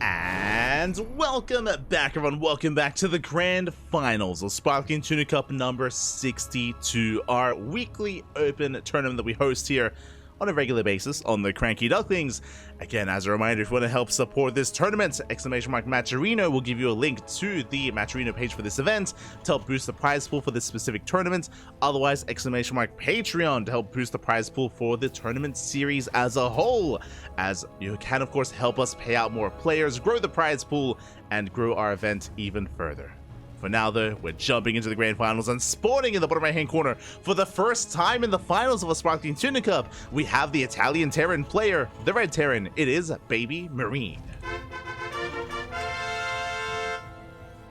And welcome back, everyone. Welcome back to the grand finals of Sparkling Tuna Cup number 62, our weekly open tournament that we host here on a regular basis on the Cranky Ducklings. Again, as a reminder, if you want to help support this tournament, !Matcherino will give you a link to the Matcherino page for this event to help boost the prize pool for this specific tournament. Otherwise, !Patreon to help boost the prize pool for the tournament series as a whole, as you can, of course, help us pay out more players, grow the prize pool, and grow our event even further. For now, though, we're jumping into the grand finals, and spawning in the bottom right-hand corner for the first time in the finals of a Sparkling Tuna Cup, we have the Italian Terran player, the Red Terran. It is BabyMarine.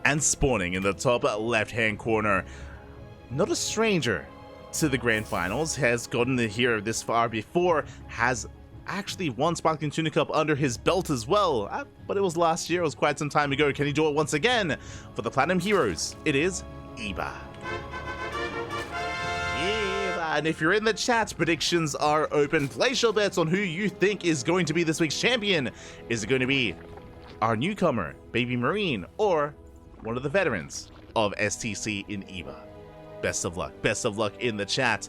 And spawning in the top left-hand corner, not a stranger to the grand finals, has gotten here this far before, has actually won Sparkling Tuna Cup under his belt as well, but it was last year, it was quite some time ago. Can he do it once again for the Platinum Heroes? It is Eba. And if you're in the chat, predictions are open. Place your bets on who you think is going to be this week's champion. Is it going to be our newcomer, BabyMarine, or one of the veterans of STC in Eba? Best of luck in the chat.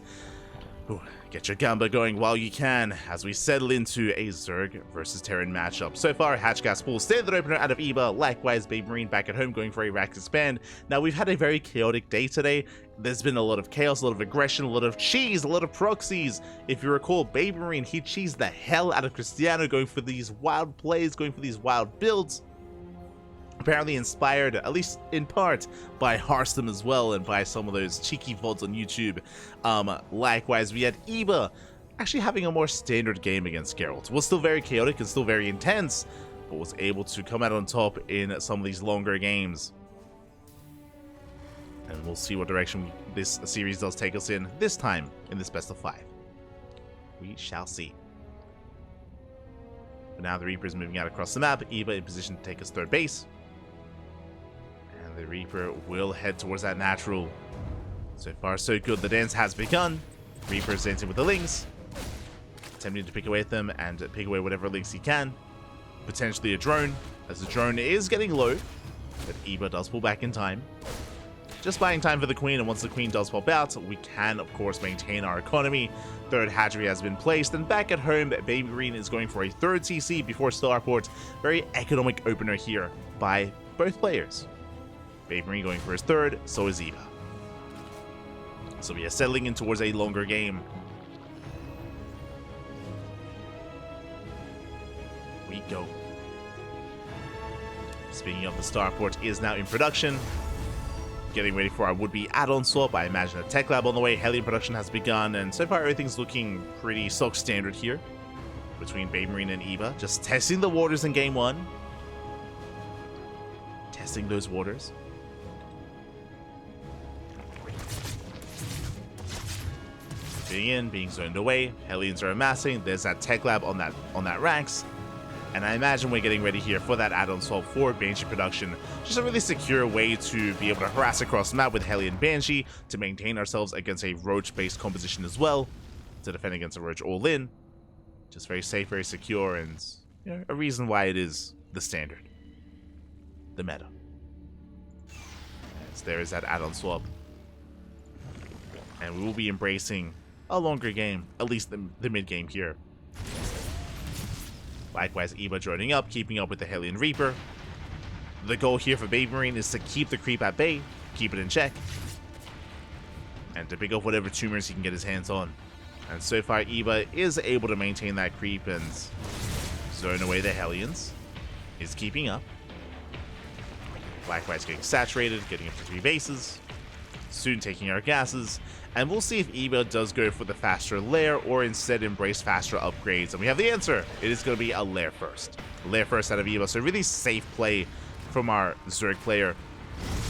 Ooh, get your gamba going while you can as we settle into a Zerg versus Terran matchup. So far, Hatchgas full standard opener out of Eba. Likewise, BabyMarine back at home going for a Rax expand. Now, we've had a very chaotic day today. There's been a lot of chaos, a lot of aggression, a lot of cheese, a lot of proxies. If you recall, BabyMarine, he cheesed the hell out of Cristiano, going for these wild plays, going for these wild builds. Apparently inspired, at least in part, by Hearthstone as well, and by some of those cheeky VODs on YouTube. Likewise, we had Eba actually having a more standard game against Geralt. Was still very chaotic and still very intense, but was able to come out on top in some of these longer games. And we'll see what direction this series does take us in this time in this best of 5. We shall see. But now the Reaper is moving out across the map. Eba in position to take his third base. The Reaper will head towards that natural. So far, so good. The dance has begun. Reaper is dancing with the Lings, attempting to pick away at them and pick away whatever Lings he can. Potentially a drone, as the drone is getting low, but Eba does pull back in time. Just buying time for the Queen, and once the Queen does pop out, we can, of course, maintain our economy. Third hatchery has been placed, and back at home, BabyMarine is going for a third CC before Starport. Very economic opener here by both players. BabyMarine going for his third, so is Eba. So we are settling in towards a longer game. We go. Speaking of, the starport is now in production. Getting ready for our would-be add-on swap. I imagine a tech lab on the way. Hellion production has begun, and so far everything's looking pretty stock standard here between BabyMarine and Eba. Just testing the waters in game 1. Testing those waters. Being zoned away. Hellions are amassing. There's that tech lab on that Rax, and I imagine we're getting ready here for that add-on swap for Banshee production. Just a really secure way to be able to harass across the map with Hellion Banshee to maintain ourselves against a Roach-based composition as well, to defend against a Roach all-in. Just very safe, very secure, and you know, a reason why it is the standard, the meta. As there is that add-on swap, and we will be embracing a longer game, at least the mid-game here. Likewise, Eba droning up, keeping up with the Hellion Reaper. The goal here for BabyMarine is to keep the creep at bay, keep it in check, and to pick up whatever tumors he can get his hands on. And so far, Eba is able to maintain that creep and zone away the Hellions. He's keeping up. Likewise, getting saturated, getting up to 3 bases. Soon taking our gases. And we'll see if Eba does go for the faster lair or instead embrace faster upgrades. And we have the answer. It is going to be a lair first. Lair first out of Eba. So really safe play from our Zerg player.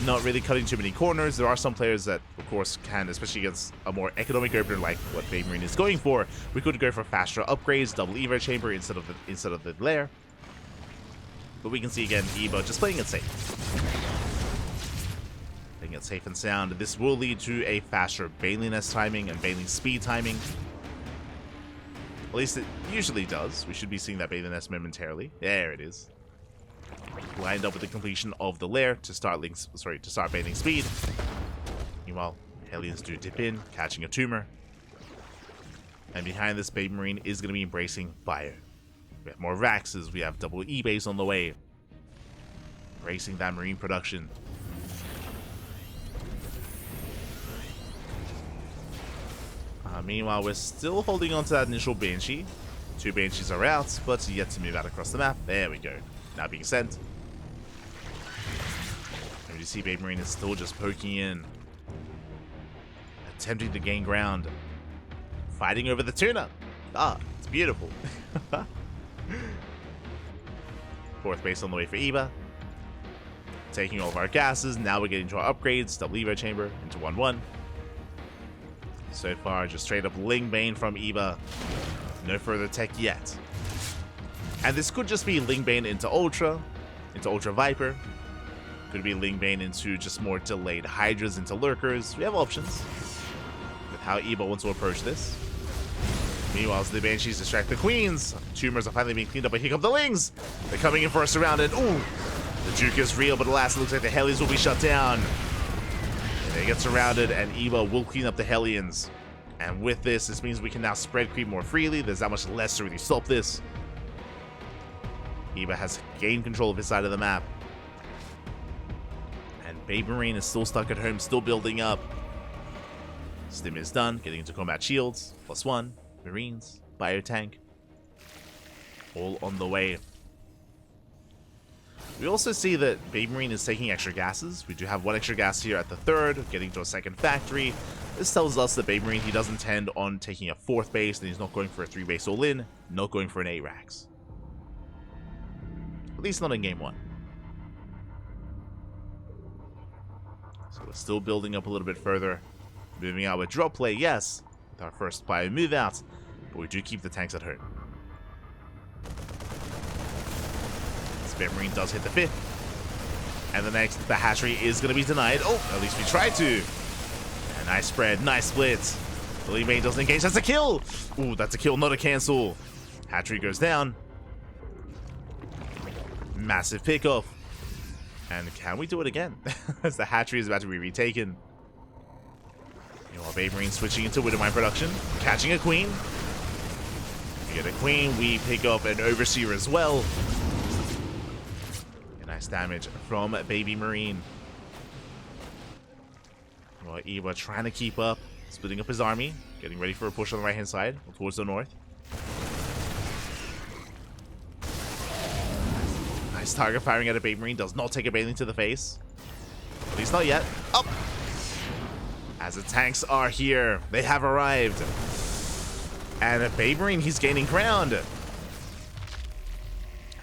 Not really cutting too many corners. There are some players that, of course, can, especially against a more economic opener like what BabyMarine is going for. We could go for faster upgrades, double Evo chamber instead of the lair. But we can see again Eba just playing it safe. Playing it safe and sound. This will lead to a faster Baneliness timing and Baneling speed timing. At least it usually does. We should be seeing that Baneliness momentarily. There it is. lined up with the completion of the lair to start bathing speed. Meanwhile, Hellions do dip in, catching a tumor. And behind this, BabyMarine is going to be embracing bio. We have more Raxes, we have double eBays on the way. Embracing that marine production. Meanwhile, we're still holding on to that initial Banshee. 2 Banshees are out, but yet to move out across the map. There we go. Now being sent. And you see BabyMarine is still just poking in. Attempting to gain ground. Fighting over the tuna. Ah, it's beautiful. 4th base on the way for Eva. Taking all of our gases. Now we're getting to our upgrades. Double Evo chamber into 1-1. So far, just straight up Ling Bane from Eva. No further tech yet. And this could just be Ling Bane into Ultra Viper. Could be Ling Bane into just more delayed Hydras into Lurkers. We have options with how Eva wants to approach this. Meanwhile, as the Banshees distract the Queens, tumors are finally being cleaned up by Here Come the Lings. They're coming in for a surround, and ooh, the juke is real, but alas, it looks like the Hellions will be shut down. They get surrounded, and Eva will clean up the Hellions. And with this means we can now spread creep more freely. There's that much less to really stop this. Eva has gained control of his side of the map. And BabyMarine is still stuck at home, still building up. Stim is done, getting into combat shields. +1, Marines, Biotank. All on the way. We also see that BabyMarine is taking extra gases. We do have 1 extra gas here at the 3rd, getting to a 2nd factory. This tells us that BabyMarine, he doesn't intend on taking a 4th base, and he's not going for a 3 base all-in, not going for an 8 racks. At least not in game 1. So we're still building up a little bit further. Moving out with drop play, yes, with our first bio move out, but we do keep the tanks at home. BabyMarine does hit the 5th. And the hatchery is going to be denied. Oh, at least we tried to. And nice spread, nice split. The Ling Bane doesn't engage. That's a kill. Ooh, that's a kill, not a cancel. Hatchery goes down. Massive pickoff. And can we do it again? As the hatchery is about to be retaken. Meanwhile, BabyMarine switching into Widowmine production. Catching a queen. We get a queen. We pick up an overseer as well. Nice damage from BabyMarine. Well, Eva trying to keep up, splitting up his army, getting ready for a push on the right-hand side, towards the north. Nice target firing at a BabyMarine, does not take a bailing to the face. At least not yet. Up! As the tanks are here, they have arrived. And a BabyMarine, he's gaining ground. And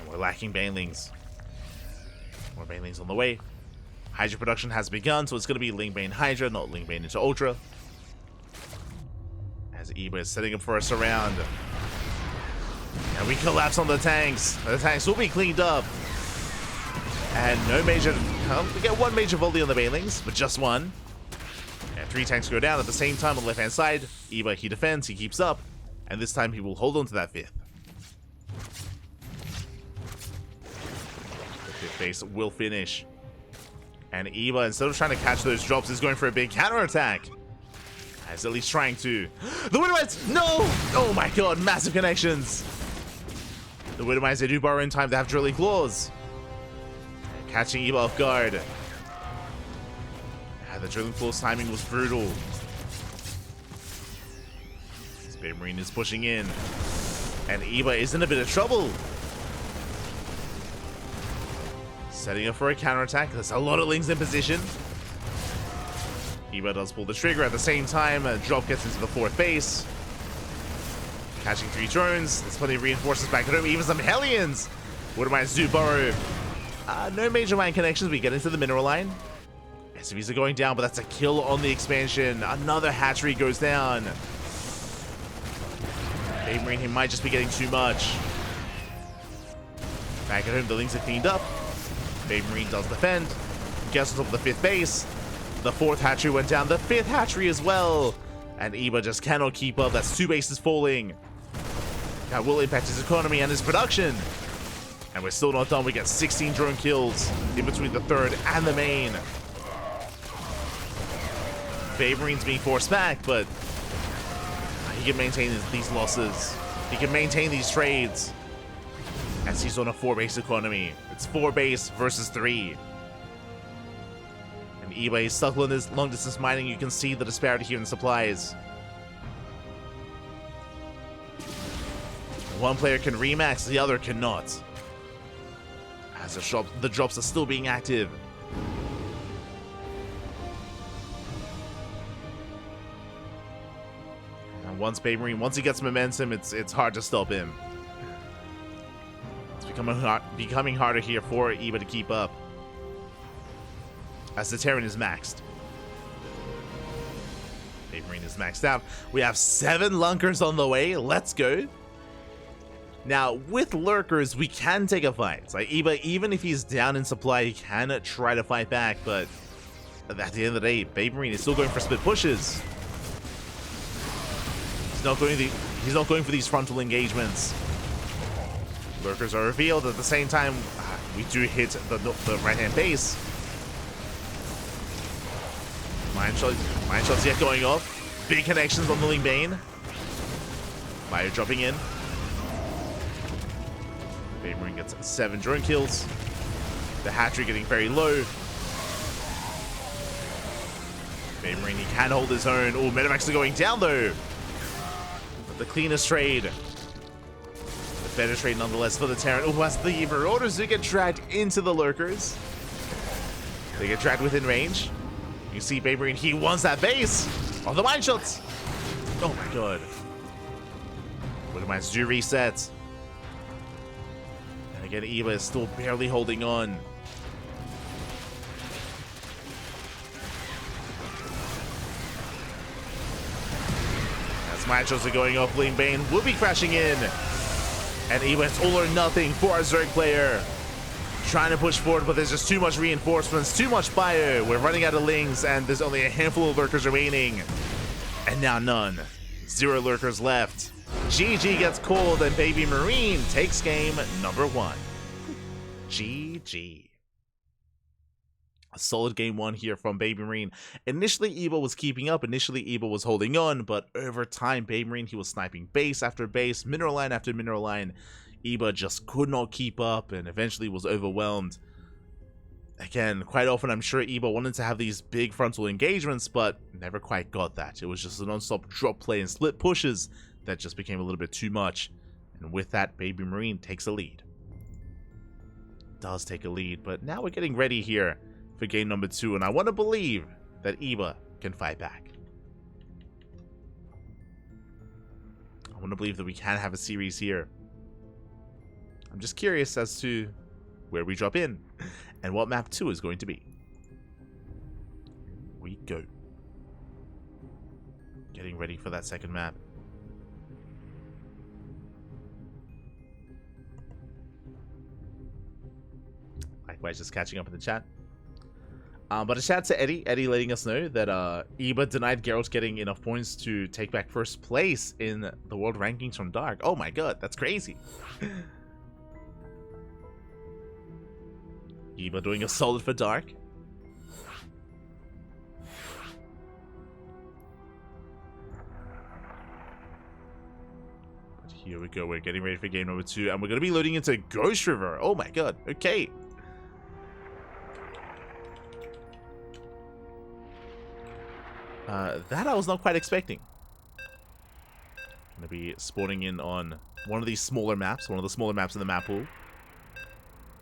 we're lacking banelings. More banelings on the way. Hydra production has begun, so it's going to be Ling Bane Hydra, not Ling Bane into Ultra. As Eva is setting up for a surround. And we collapse on the tanks. The tanks will be cleaned up. And no major... we get 1 major volley on the banelings, but just 1. And 3 tanks go down at the same time on the left-hand side. Eva, he defends, he keeps up. And this time he will hold on to that 5th. Base will finish. And Eva, instead of trying to catch those drops, is going for a big counterattack. Is at least trying to. The Widowmites! No! Oh my god, massive connections. The Widowmites, they do borrow in time to have drilling claws. Catching Eva off guard. Yeah, the drilling claws timing was brutal. BabyMarine is pushing in. And Eva is in a bit of trouble. Setting up for a counterattack. There's a lot of Lings in position. Eva does pull the trigger at the same time. A drop gets into the 4th base. Catching 3 drones. There's plenty of reinforcements back at home. Even some Hellions. What am I do burrow? No major mine connections. We get into the mineral line. SCVs are going down, but that's a kill on the expansion. Another hatchery goes down. BabyMarine, he might just be getting too much. Back at home, the Lings are cleaned up. BabyMarine does defend. Gets on top of the 5th base. The 4th hatchery went down. The 5th hatchery as well. And Eva just cannot keep up. That's 2 bases falling. That will impact his economy and his production. And we're still not done. We get 16 drone kills in between the third and the main. BabyMarine's being forced back, but he can maintain these losses. He can maintain these trades as he's on a 4-base economy. It's 4 base versus 3. And eBay is stuck on this long distance mining. You can see the disparity here in supplies. One player can remax, the other cannot. As the drops are still being active. And once he gets momentum, it's hard to stop him. It's becoming harder here for Eba to keep up. As the Terran is maxed. BabyMarine is maxed out. We have 7 Lunkers on the way. Let's go. Now, with Lurkers, we can take a fight. Like, Eba, even if he's down in supply, he can try to fight back, but at the end of the day, BabyMarine is still going for split pushes. He's not going for these frontal engagements. Lurkers are revealed. At the same time, we do hit the right-hand base. Mine shots yet going off. Big connections on the Ling Bane. Fire dropping in. BabyMarine gets 7 drone kills. The hatchery getting very low. BabyMarine, he can hold his own. Oh, Medivacs are going down though. But the cleanest trade. The better trade nonetheless for the Terran. Oh, as the Marauders do get dragged into the Lurkers. They get dragged within range. You see BabyMarine, he wants that base. Oh, the mine shots. Oh my god. What am I to do? Reset. Again, Eba is still barely holding on. As mine shots are going off, Ling Bane will be crashing in. And Eba, it's all or nothing for our Zerg player. Trying to push forward, but there's just too much reinforcements, too much fire. We're running out of Lings, and there's only a handful of Lurkers remaining. And now none. 0 Lurkers left. GG gets called, and BabyMarine takes game number 1. GG. A solid game 1 here from BabyMarine. Initially, Eba was keeping up. Initially, Eba was holding on, but over time, BabyMarine, he was sniping base after base, mineral line after mineral line. Eba just could not keep up and eventually was overwhelmed. Again, quite often I'm sure Eba wanted to have these big frontal engagements, but never quite got that. It was just a non-stop drop play and split pushes that just became a little bit too much. And with that, BabyMarine takes a lead. Does take a lead, but now we're getting ready here for game number 2, and I want to believe that Eba can fight back. I want to believe that we can have a series here. I'm just curious as to where we drop in and what map 2 is going to be. Here we go. Getting ready for that second map. Likewise, just catching up in the chat. But a shout to Eddie. Eddie letting us know that Eba denied Geralt getting enough points to take back first place in the world rankings from Dark. Oh my god, that's crazy. Eba doing a solid for Dark. But here we go. We're getting ready for game number 2, and we're going to be loading into Ghost River. Oh my god. Okay. That I was not quite expecting. Going to be spawning in on one of these smaller maps, one of the smaller maps in the map pool.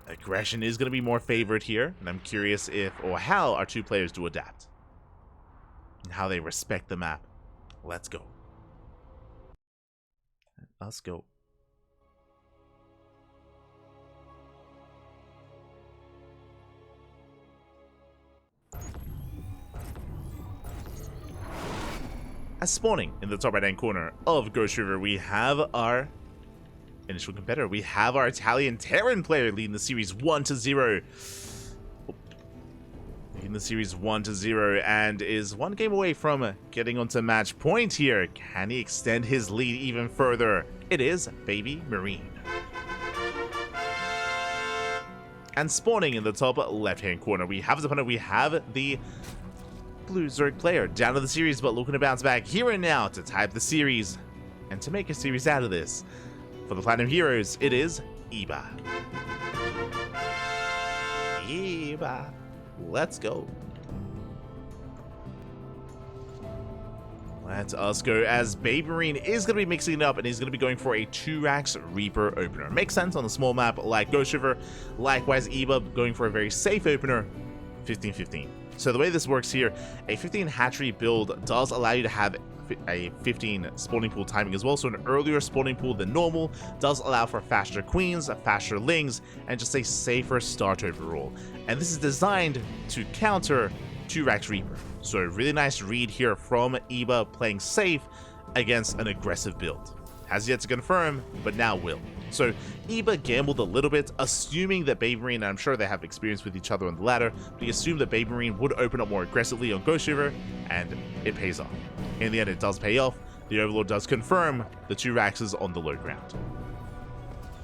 Aggression is going to be more favored here, and I'm curious if or how our 2 players do adapt. And how they respect the map. Let's go. Let's go. As spawning in the top right-hand corner of Ghost River, we have our initial competitor. We have our Italian Terran player leading the series 1-0. Leading the series 1-0 and is 1 game away from getting onto match point here. Can he extend his lead even further? It is BabyMarine. And spawning in the top left-hand corner, we have as opponent, we have the blue Zerg player down to the series, but looking to bounce back here and now to type the series and to make a series out of this. For the Platinum Heroes, it is Eba. Eba. Let's go. Let us go, as BabyMarine is going to be mixing it up and he's going to be going for a 2-Rax Reaper opener. Makes sense on a small map like Ghost River. Likewise, Eba going for a very safe opener, 15-15. So the way this works here, a 15 hatchery build does allow you to have a 15 spawning pool timing as well, so an earlier spawning pool than normal does allow for faster queens, faster lings, and just a safer start overall. And this is designed to counter 2-Rax Reaper. So a really nice read here from Eba, playing safe against an aggressive build. Has yet to confirm, but now will. So Eba gambled a little bit, assuming that BabyMarine, and I'm sure they have experience with each other on the ladder, but he assumed that BabyMarine would open up more aggressively on Ghost River, and it pays off. In the end, it does pay off. The Overlord does confirm the 2-Raxes on the low ground.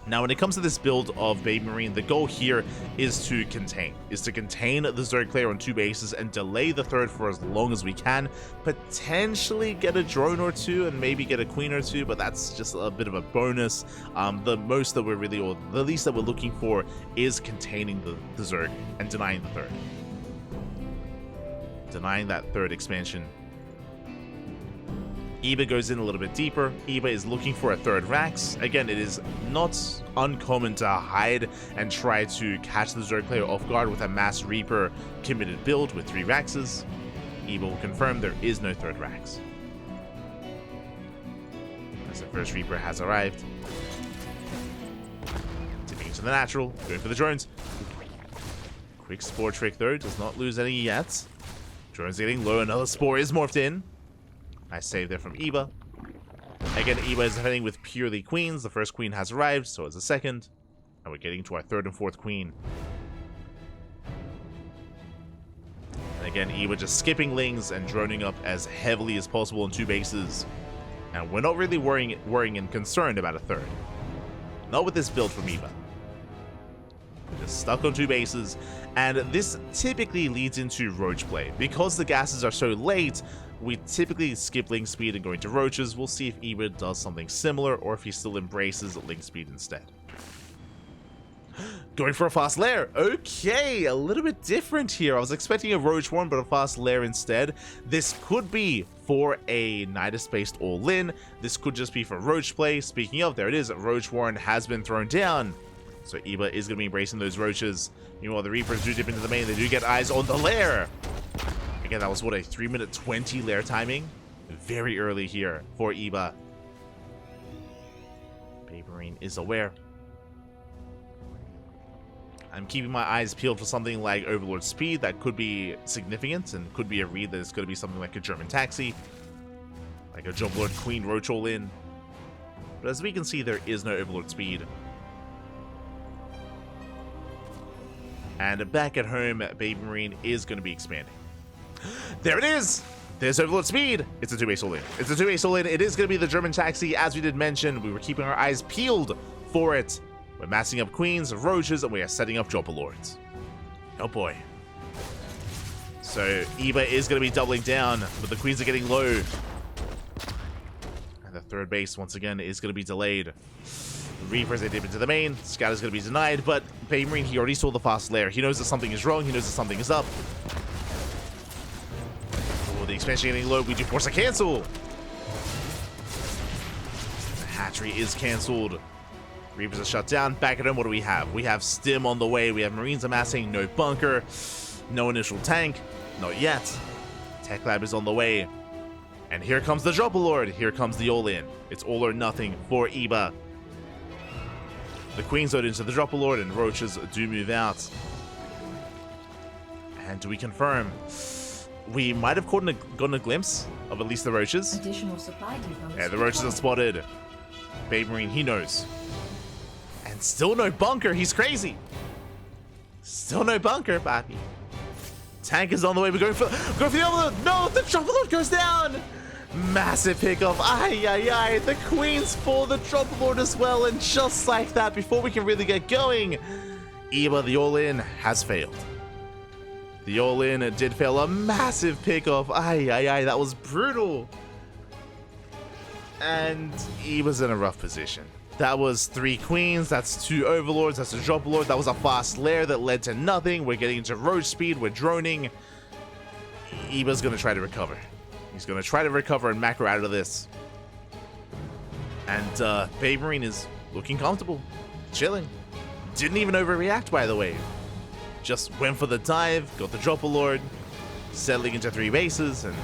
Now, when it comes to this build of BabyMarine, the goal here is to contain the Zerg player on 2 bases and delay the third for as long as we can. Potentially get a drone or 2 and maybe get a queen or 2, but that's just a bit of a bonus. The most that we're really, or the least that we're looking for, is containing the Zerg and denying the third. Denying that third expansion. Eba goes in a little bit deeper. Eba is looking for a 3rd Rax. Again, it is not uncommon to hide and try to catch the Zerg player off guard with a Mass Reaper committed build with 3 Raxes. Eba will confirm there is no 3rd Rax. As the first Reaper has arrived. Tipping into the natural, going for the drones. Quick Spore trick though, does not lose any yet. Drones getting low, another Spore is morphed in. Nice save there from Eba. Again, Eba is heading with purely queens. The first queen has arrived, so is the second. And we're getting to our 3rd and 4th queen. And again, Eba just skipping lings and droning up as heavily as possible on 2 bases. And we're not really worrying and concerned about a 3rd. Not with this build from Eba. We're just stuck on 2 bases. And this typically leads into roach play. Because the gases are so late, we typically skip link speed and go into roaches. We'll see if Eba does something similar or if he still embraces link speed instead. Going for a fast lair. Okay, a little bit different here. I was expecting a roach one, but a fast lair instead. This could be for a Nidus-based all-in. This could just be for roach play. Speaking of, there it is. Roach Warren has been thrown down. So Eba is going to be embracing those roaches. Meanwhile, the Reapers do dip into the main. They do get eyes on the lair. Again, that was what, a 3-minute 20 lair timing? Very early here for Eba. BabyMarine is aware. I'm keeping my eyes peeled for something like Overlord Speed. That could be significant and could be a read that it's going to be something like a German Taxi. Like a Jumplord Queen Roach all-in. But as we can see, there is no Overlord Speed. And back at home, BabyMarine is going to be expanding. There it is! There's Overlord Speed! It's a 2-base all-in. It's a 2-base all-in. It is going to be the German Taxi, as we did mention. We were keeping our eyes peeled for it. We're massing up queens, roaches, and we are setting up Dropper Lords. Oh boy. So Eba is going to be doubling down, but the queens are getting low. And the 3rd base, once again, is going to be delayed. Reapers, they dip into the main. Scout is going to be denied, but BabyMarine, he already saw the fast lair. He knows that something is wrong. He knows that something is up. Oh, the expansion getting low. We do force a cancel. The hatchery is canceled. Reapers are shut down. Back at home, what do we have? We have Stim on the way. We have Marines amassing. No bunker. No initial tank. Not yet. Tech Lab is on the way. And here comes the Dropper Lord. Here comes the all-in. It's all or nothing for Eba. The queens load into the Dropper Lord, and roaches do move out. And do we confirm? We might have gotten a glimpse of at least the roaches. Additional supply depots. Yeah, the roaches are spotted. BabyMarine, he knows. And still no bunker. He's crazy. Still no bunker, Bobby. Tank is on the way. We're going for the Overlord. No, the Dropper Lord goes down. Massive pickoff. Ay, ay, ay. The queens for the Dropper Lord as well. And just like that, before we can really get going, Eva, the all-in, has failed. The all-in did fail a massive pickoff. Aye, that was brutal. And Eva's in a rough position. That was 3 queens, that's 2 overlords, that's a drop lord, that was a fast lair that led to nothing. We're getting into roach speed, we're droning. Eva's gonna try to recover. He's gonna try to recover and macro out of this. And BabyMarine is looking comfortable, chilling. Didn't even overreact, by the way. Just went for the dive, got the drop lord, settling into 3 bases, and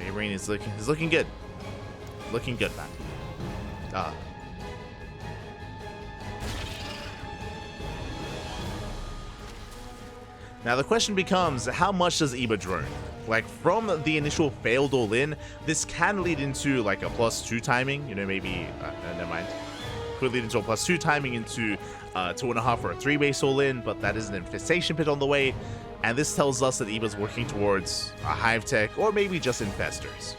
BabyMarine is looking good. Looking good, man. Now the question becomes, how much does Eva drone? Like, from the initial failed all-in, this can lead into like a +2 timing, you know, maybe, never mind. Could lead into a +2 timing into 2.5 or a 3 base all-in, but that is an infestation pit on the way, and this tells us that Eva's working towards a hive tech, or maybe just infestors,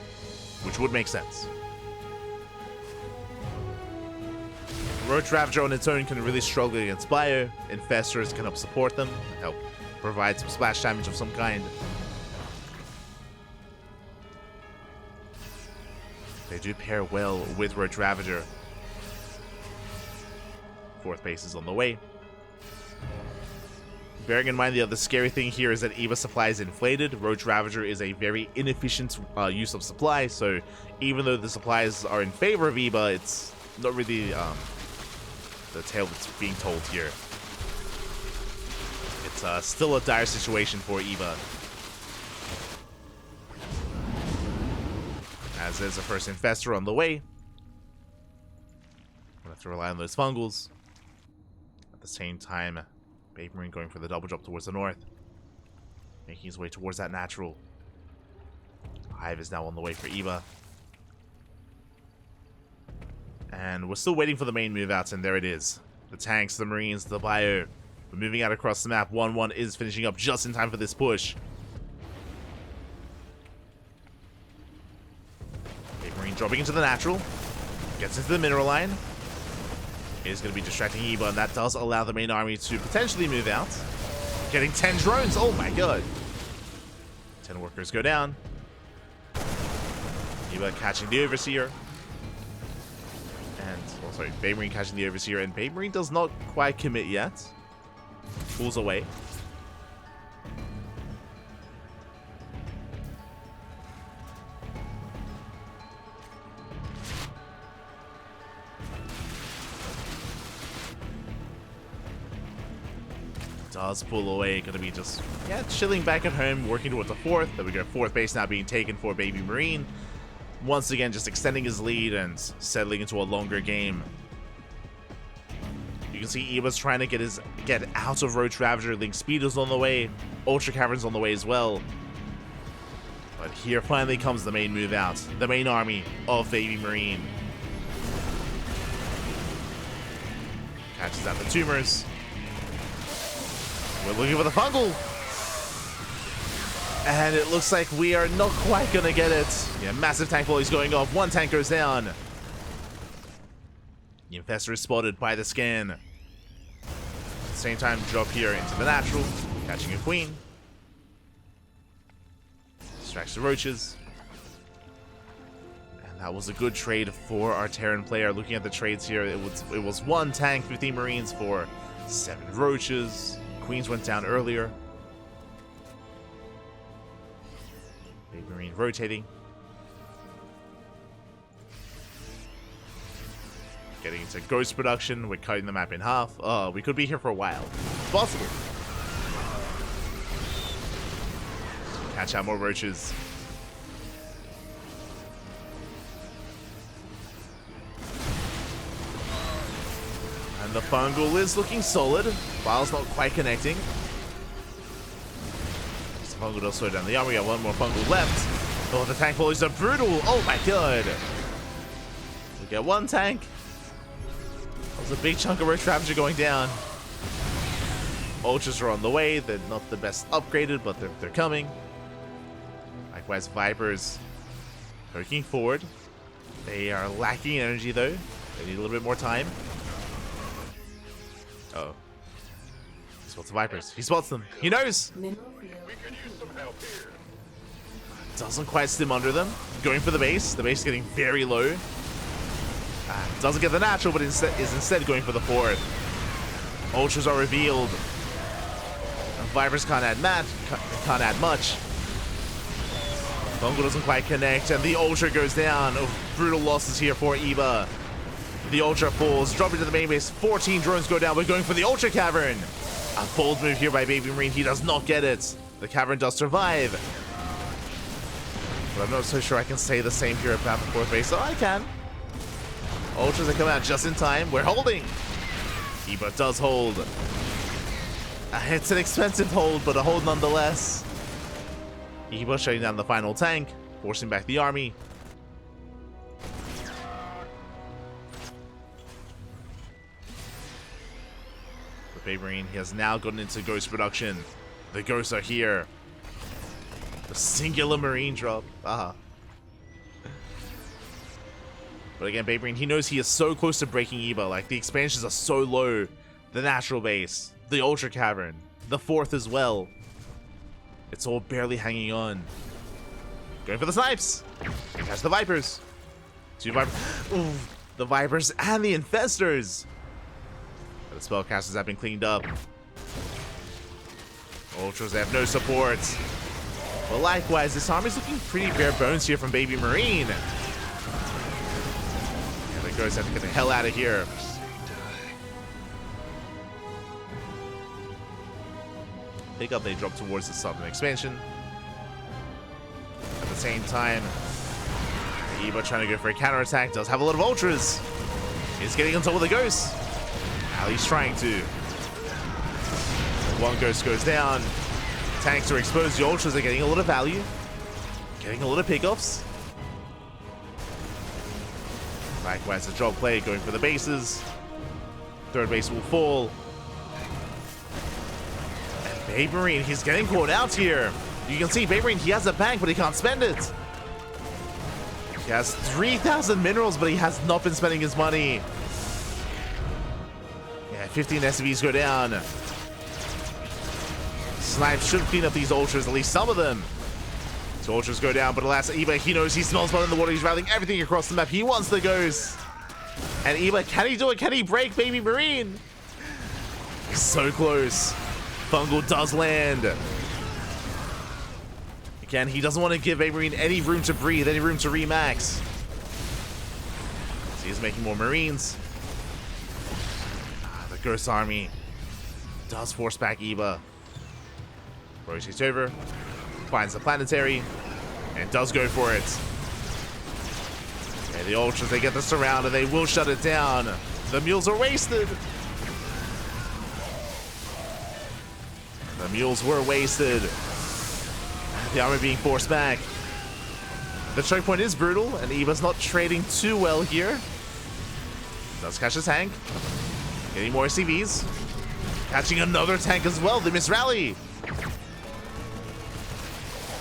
which would make sense. Roach Ravager on its own can really struggle against Bio. Infestors can help support them, help provide some splash damage of some kind. They do pair well with Roach Ravager. 4th base is on the way. Bearing in mind the other scary thing here is that Eva supply is inflated. Roach Ravager is a very inefficient use of supply, so even though the supplies are in favor of Eva, it's not really the tale that's being told here. It's still a dire situation for Eva. As there's a first infestor on the way. We'll have to rely on those fungals. At the same time, BabyMarine going for the double drop towards the north. Making his way towards that natural. Hive is now on the way for Eva. And we're still waiting for the main move outs, and there it is. The tanks, the marines, the bio. We're moving out across the map. 1-1 is finishing up just in time for this push. BabyMarine dropping into the natural. Gets into the mineral line. Is going to be distracting Eva, and that does allow the main army to potentially move out. Getting 10 drones. Oh my god. 10 workers go down. Eva catching the Overseer. And, oh sorry, BabyMarine catching the Overseer, and BabyMarine does not quite commit yet. Pulls away. Does pull away, gonna be just, yeah, chilling back at home, working towards a 4th. There we go, 4th base now being taken for BabyMarine. Once again, just extending his lead and settling into a longer game. You can see Eva's trying to get out of Roach Ravager. Link Speed is on the way. Ultra Cavern's on the way as well. But here finally comes the main move out. The main army of BabyMarine. Catches out the tumors. We're looking for the fungal. And it looks like we are not quite gonna get it. Yeah, massive tank volleys going off. 1 tank goes down. The infestor is spotted by the scan. At the same time, drop here into the natural, catching a queen. Distracts the roaches. And that was a good trade for our Terran player. Looking at the trades here, it was 1 tank, 15 marines for 7 roaches. Queens went down earlier. BabyMarine rotating. Getting into ghost production. We're cutting the map in half. We could be here for a while. It's possible. Catch out more roaches. And the fungal is looking solid. File's not quite connecting. Fungal does slow down the army. We got 1 more fungal left. Oh, the tank volleys are brutal. Oh my god. We get 1 tank. That was a big chunk of Roach Ravager going down. Ultras are on the way. They're not the best upgraded, but they're coming. Likewise, Vipers poking forward. They are lacking energy though. They need a little bit more time. Uh oh. spots the Vipers. He spots them. He knows. Doesn't quite stim under them. Going for the base. The base is getting very low. Doesn't get the natural, but is instead going for the fourth. Ultras are revealed. And Vipers can't add much. Fungal doesn't quite connect, and the Ultra goes down. Oh, brutal losses here for Eva. The Ultra falls, drop into the main base. 14 drones go down. We're going for the Ultra Cavern. A bold move here by BabyMarine. He does not get it. The Cavern does survive. But I'm not so sure I can say the same here about the fourth base. So I can. Ultras that come out just in time. We're holding. Eva does hold. It's an expensive hold, but a hold nonetheless. Eva shutting down the final tank, forcing back the army. But BabyMarine, he has now gotten into ghost production. The ghosts are here. The singular marine drop. But again, BabyMarine, he knows he is so close to breaking Eva. Like, the expansions are so low. The natural base, the Ultra Cavern, the fourth as well. It's all barely hanging on. Going for the snipes. Catch the Vipers. 2 Vipers. Ooh, the Vipers and the Infestors. But the spellcasters have been cleaned up. Ultras, they have no support. But likewise, this army's looking pretty bare bones here from BabyMarine. And the ghosts have to get the hell out of here. Pick up, they drop towards the southern expansion. At the same time, Eva trying to go for a counterattack, does have a lot of ultras. He's getting on top of the ghosts. At least trying to. One ghost goes down. Tanks are exposed, the ultras are getting a lot of value. Getting a lot of pickoffs. Likewise, the drop play going for the bases. Third base will fall. BabyMarine, he's getting caught out here. You can see BabyMarine, he has a bank, but he can't spend it. He has 3,000 minerals, but he has not been spending his money. Yeah, 15 SCVs go down. Snipes should clean up these ultras, at least some of them. 2 ultras go down, but alas, Eva, he knows he smells blood in the water. He's rallying everything across the map. He wants the ghost. And Eva, can he do it? Can he break BabyMarine? He's so close. Fungal does land. Again, he doesn't want to give BabyMarine any room to breathe, any room to remax. So he's making more Marines. The Ghost Army does force back Eva. Rotates over, finds the planetary, and does go for it. And the Ultras, they get the surround, and they will shut it down. The mules are wasted. The mules were wasted. The army being forced back. The choke point is brutal, and Eva's not trading too well here. Does catch a tank. Getting more CVs. Catching another tank as well. They miss rally.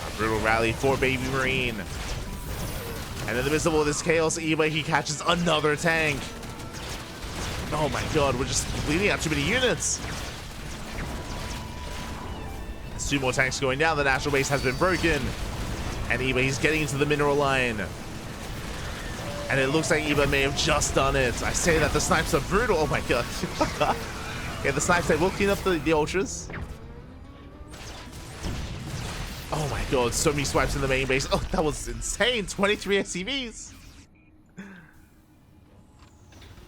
A brutal rally for BabyMarine. And in the midst of all this chaos, Eva, he catches another tank. Oh my god, we're just bleeding out too many units. 2 more tanks going down. The natural base has been broken. And Eva, he's getting into the mineral line. And it looks like Eva may have just done it. I say that the snipes are brutal. Oh my god. Okay, the snipes, they will clean up the ultras. Oh my god, so many swipes in the main base. Oh, that was insane. 23 SCVs.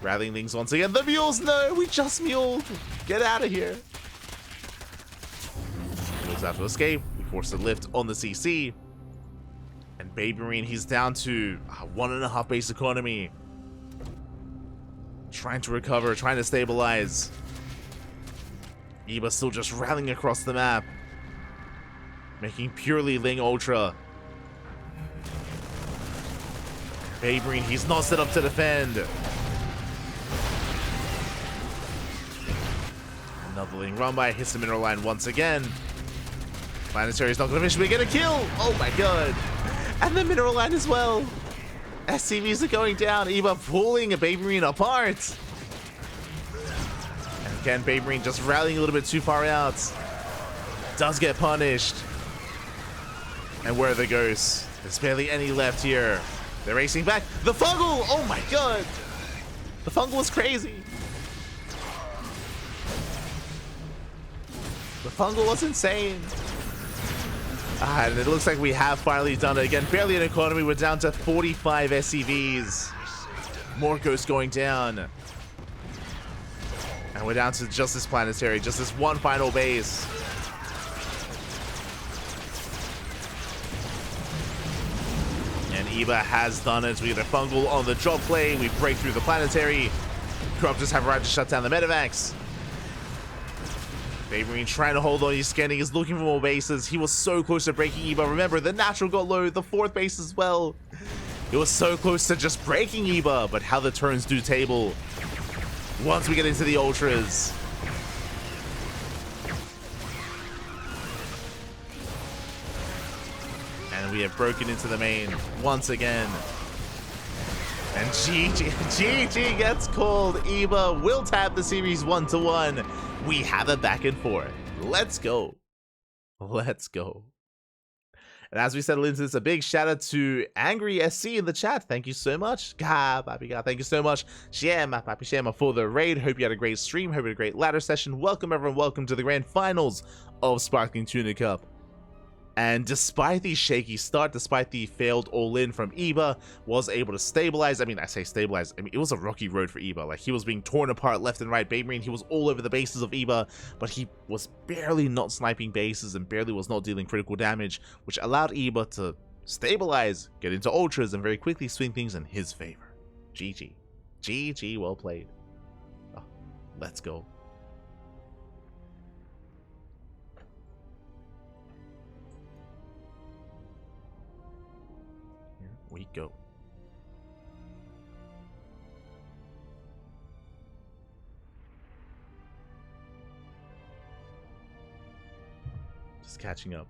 Rallying things once again. The mules, no, we just muled. Get out of here. Mules have to escape. We force the lift on the CC. And BabyMarine, he's down to 1.5 base economy. Trying to recover, trying to stabilize. Eva still just rallying across the map. Making purely Ling Ultra. BabyMarine, he's not set up to defend. Another Ling run by, hits the mineral line once again. Planetary's not gonna finish, we get a kill! Oh my god! And the mineral line as well! SCVs are going down, Eva pulling a BabyMarine apart! And Again, BabyMarine just rallying a little bit too far out. Does get punished. And where are the ghosts? There's barely any left here. They're racing back. The fungal! Oh my god! The fungal was crazy. The fungal was insane. And it looks like we have finally done it. Again, barely an economy. We're down to 45 SCVs. More ghosts going down. And we're down to just this planetary. Just this one final base. And Eva has done it. We get a fungal on the drop play. We break through the planetary. Corruptors have arrived to shut down the medevacs. BabyMarine trying to hold on. He's scanning. He's looking for more bases. He was so close to breaking Eva. Remember, the natural got low. The fourth base as well. It was so close to just breaking Eva. But how the turns do table once we get into the ultras. And we have broken into the main once again. And GG gets called. Eva will tap the series 1-1. We have it back and forth. Let's go. Let's go. And as we settle into this, a big shout out to Angry SC in the chat. Thank you so much. Thank you so much. Shema for the raid. Hope you had a great stream. Hope you had a great ladder session. Welcome everyone. Welcome to the grand finals of Sparkling Tuna Cup. And despite the shaky start, despite the failed all-in from Eva, was able to stabilize. I mean, I say stabilize. I mean, it was a rocky road for Eva. Like, he was being torn apart left and right. BabyMarine, he was all over the bases of Eva, but he was barely not sniping bases and barely was not dealing critical damage, which allowed Eva to stabilize, get into ultras, and very quickly swing things in his favor. GG. GG, well played. Oh, let's go. We go. Just catching up.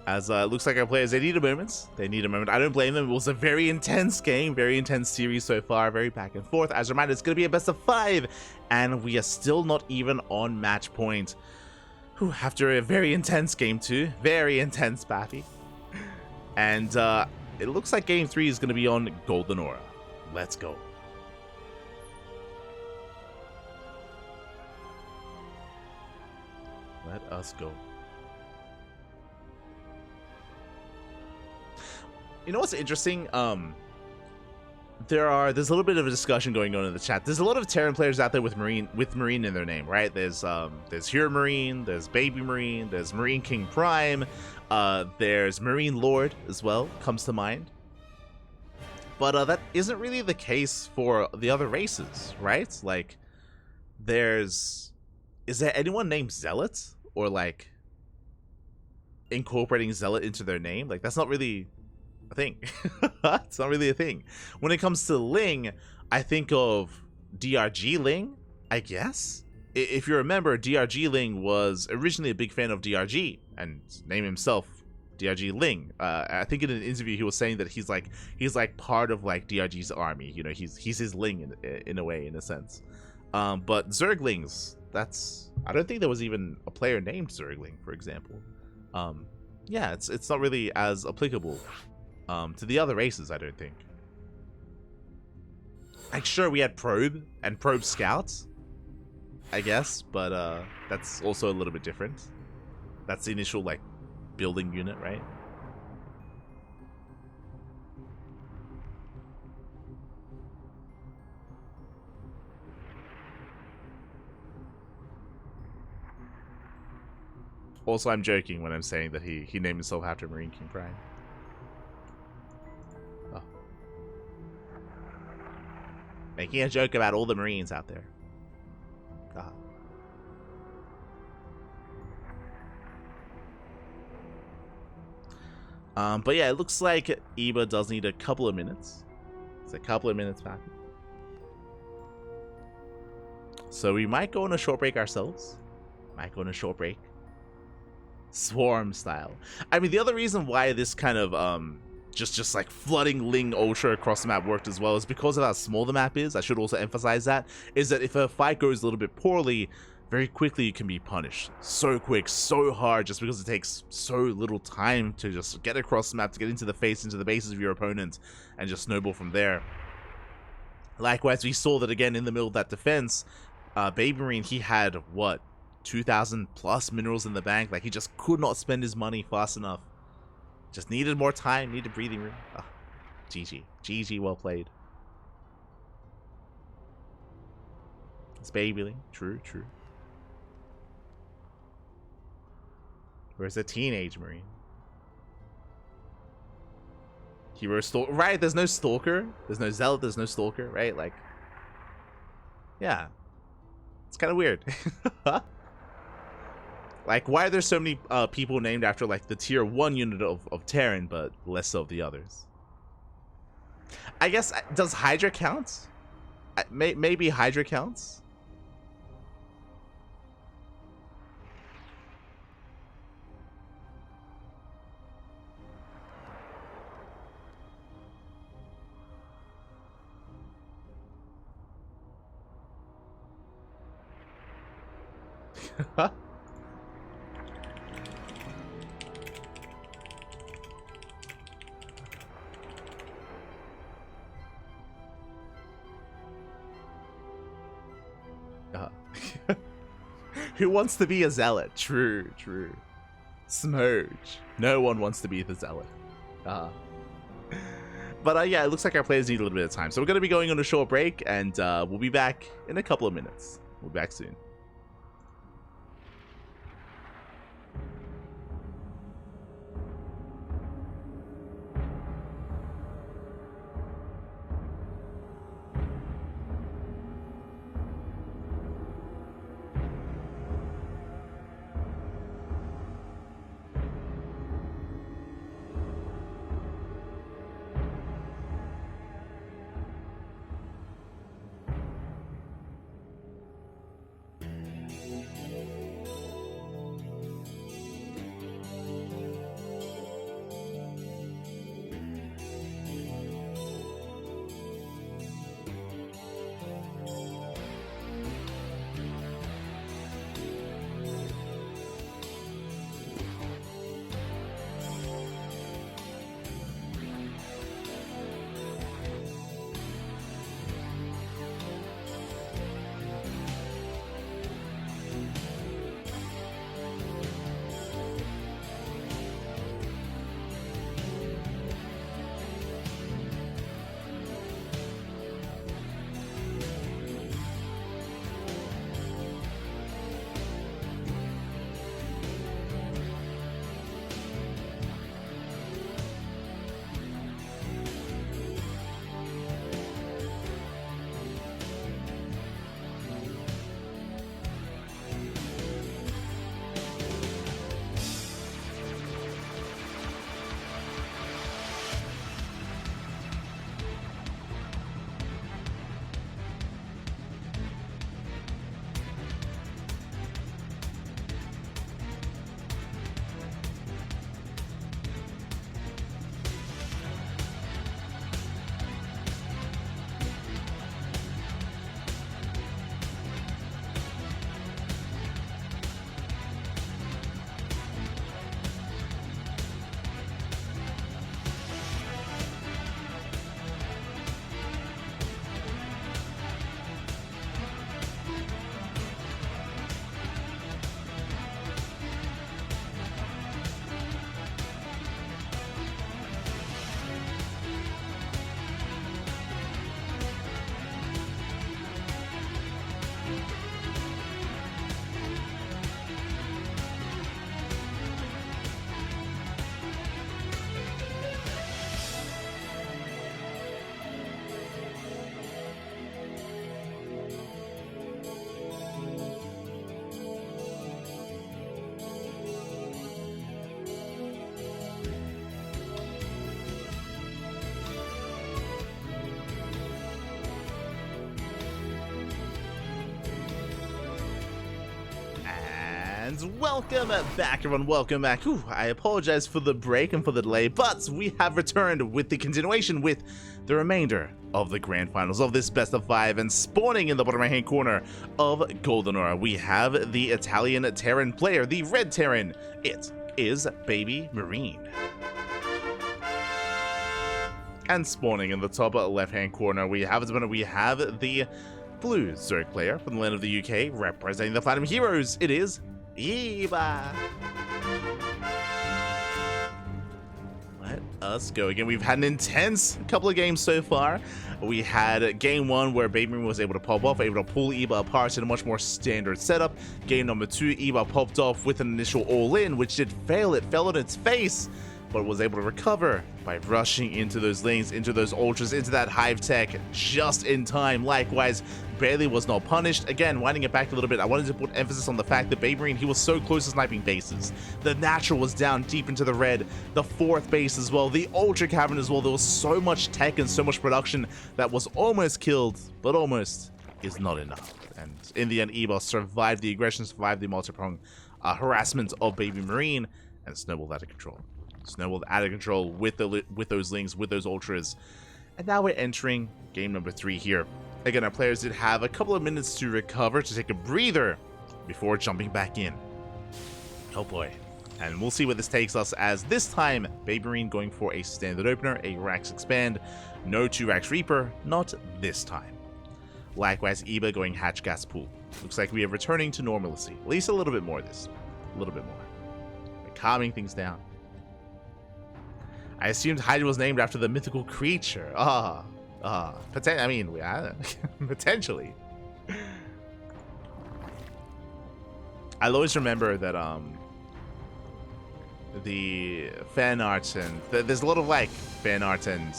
As it looks like our players, they need a moment. They need a moment. I don't blame them. It was a very intense game, very intense series so far, very back and forth. As a reminder, it's going to be a best of 5, and we are still not even on match point. Whew, after a very intense game 2, very intense Baffy. And it looks like game 3 is going to be on Golden Aura. Let's go. Let us go. You know what's interesting? There's a little bit of a discussion going on in the chat. There's a lot of Terran players out there with Marine in their name, right? There's Hero Marine, there's BabyMarine, there's Marine King Prime, there's Marine Lord as well, comes to mind. But that isn't really the case for the other races, right? Like, is there anyone named Zealot, or like incorporating Zealot into their name? Like, that's not really a thing. It's not really a thing. When it comes to Ling, I think of DRG Ling, I guess. If you remember, DRG Ling was originally a big fan of DRG and named himself DRG Ling. I think in an interview he was saying that he's like part of like DRG's army. You know, he's his Ling in a way, in a sense. But Zerglings, I don't think there was even a player named Zergling, for example. Yeah, it's not really as applicable to the other races, I don't think. Like, sure, we had Probe and Probe Scouts, I guess, but that's also a little bit different. That's the initial, like, building unit, right? Also, I'm joking when I'm saying that he named himself after Marine King Prime. Oh. Making a joke about all the Marines out there. God. But yeah, it looks like Eba does need a couple of minutes. It's a couple of minutes back. So we might go on a short break ourselves. Might go on a short break. Swarm style. I mean, the other reason why this kind of just like flooding Ling Ultra across the map worked as well is because of how small the map is. I should also emphasize that, is that if a fight goes a little bit poorly, very quickly you can be punished. So quick, so hard, just because it takes so little time to just get across the map, to get into the face, into the bases of your opponent, and just snowball from there. Likewise, we saw that again in the middle of that defense. BabyMarine, he had, what, 2,000 plus minerals in the bank. Like, he just could not spend his money fast enough. Just needed more time, needed breathing room. Oh, GG. GG, well played. It's Babyling. True, true. Where's the teenage Marine? Hero Stalker. Right, there's no Stalker. There's no Zealot, there's no Stalker, right? Like, yeah. It's kind of weird. Like, why are there so many people named after, like, the tier 1 unit of Terran, but less so of the others? I guess, does Hydra count? Maybe Hydra counts? Who wants to be a zealot? True, true. Smooge. No one wants to be the zealot. But yeah, it looks like our players need a little bit of time. So we're going to be going on a short break, and we'll be back in a couple of minutes. We'll be back soon. And welcome back, everyone. Welcome back. Ooh, I apologize for the break and for the delay, but we have returned with the continuation with the remainder of the grand finals of this best of 5. And spawning in the bottom right hand corner of Golden Aura, we have the Italian Terran player, the Red Terran. It is BabyMarine. And spawning in the top left hand corner, we have the Blue Zerg player from the land of the UK, representing the Platinum Heroes. It is Eva. Let us go again. We've had an intense couple of games so far. We had game 1 where BabyMarine was able to pop off, able to pull Eva apart in a much more standard setup. Game number 2, Eva popped off with an initial all-in, which did fail. It fell on its face, but was able to recover by rushing into those lanes, into those ultras, into that hive tech just in time. Likewise, Bailey was not punished. Again, winding it back a little bit, I wanted to put emphasis on the fact that BabyMarine, he was so close to sniping bases. The natural was down deep into the red, the 4th base as well, the ultra cavern as well. There was so much tech and so much production that was almost killed, but almost is not enough. And in the end, Eva survived the aggression, survived the multi-prong harassment of BabyMarine, and snowballed out of control. Snowballed out of control with those lings, with those ultras. And now we're entering game number 3 here. Again, our players did have a couple of minutes to recover, to take a breather before jumping back in. Oh boy. And we'll see where this takes us, as this time, BabyMarine going for a standard opener, a Rax Expand, no 2 Rax Reaper, not this time. Likewise, Eva going Hatch Gas Pool. Looks like we are returning to normalcy. At least a little bit more of this. A little bit more. We're calming things down. I assumed Hydra was named after the mythical creature. Potentially. I'll always remember that the fan art and there's a lot of like fan art and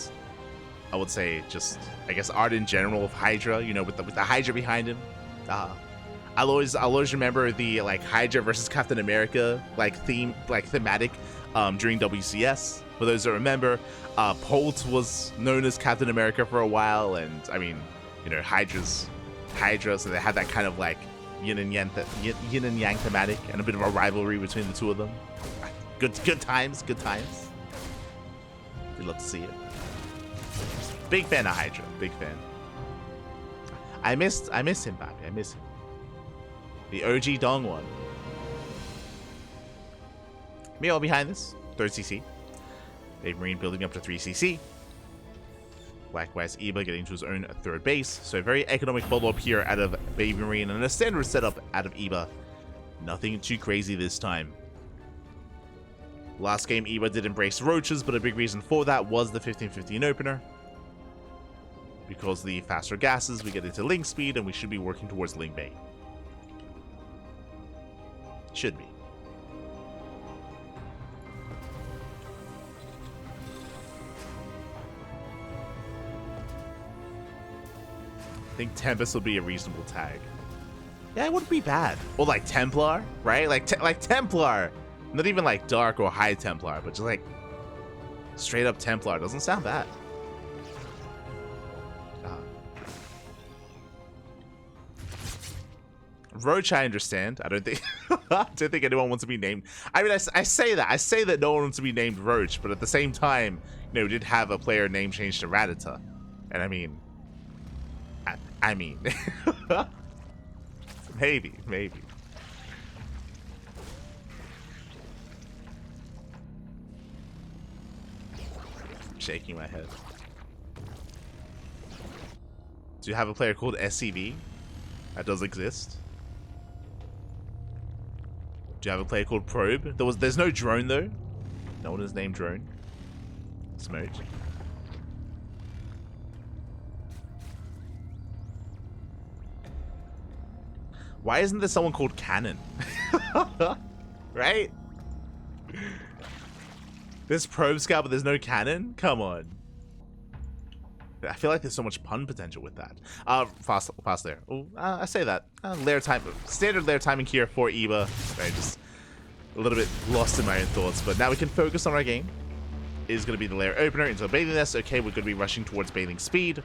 I would say just I guess art in general of Hydra, you know, with the Hydra behind him. I'll always remember the like Hydra versus Captain America thematic during WCS. For those that remember, Polt was known as Captain America for a while, and I mean, you know, Hydra, so they had that kind of like yin and yang thematic, and a bit of a rivalry between the two of them. Good times. We'd love to see it. Big fan of Hydra, big fan. I miss him, Bobby. I miss him. The OG Dong one. Meanwhile, behind this, 3rd CC. BabyMarine building up to 3 CC. Likewise, Eva getting to his own 3rd base. So a very economic follow-up here out of BabyMarine and a standard setup out of Eva. Nothing too crazy this time. Last game, Eva did embrace roaches, but a big reason for that was the 15-15 opener. Because the faster gases, we get into link speed, and we should be working towards link bait. Should be. I think Tempest will be a reasonable tag. Yeah, it wouldn't be bad. Or like Templar, right? Like Templar. Not even like Dark or High Templar, but just like straight up Templar. Doesn't sound bad. Roach, I understand. I don't think anyone wants to be named. I mean, I say that no one wants to be named Roach, but at the same time, you know, we did have a player name changed to Rattata. And I mean, maybe. I'm shaking my head. Do you have a player called SCV? That does exist. Do you have a player called Probe? There's no Drone though. No one is named Drone. Smoked. Why isn't there someone called Cannon? Right? There's Probe Scout, but there's no Cannon? Come on. I feel like there's so much pun potential with that. Fast there. Ooh, I say that. Lair time, standard lair timing here for Eva. Right, just a little bit lost in my own thoughts, but now we can focus on our game. It is going to be the lair opener into a bathing nest. Okay, we're going to be rushing towards bathing speed.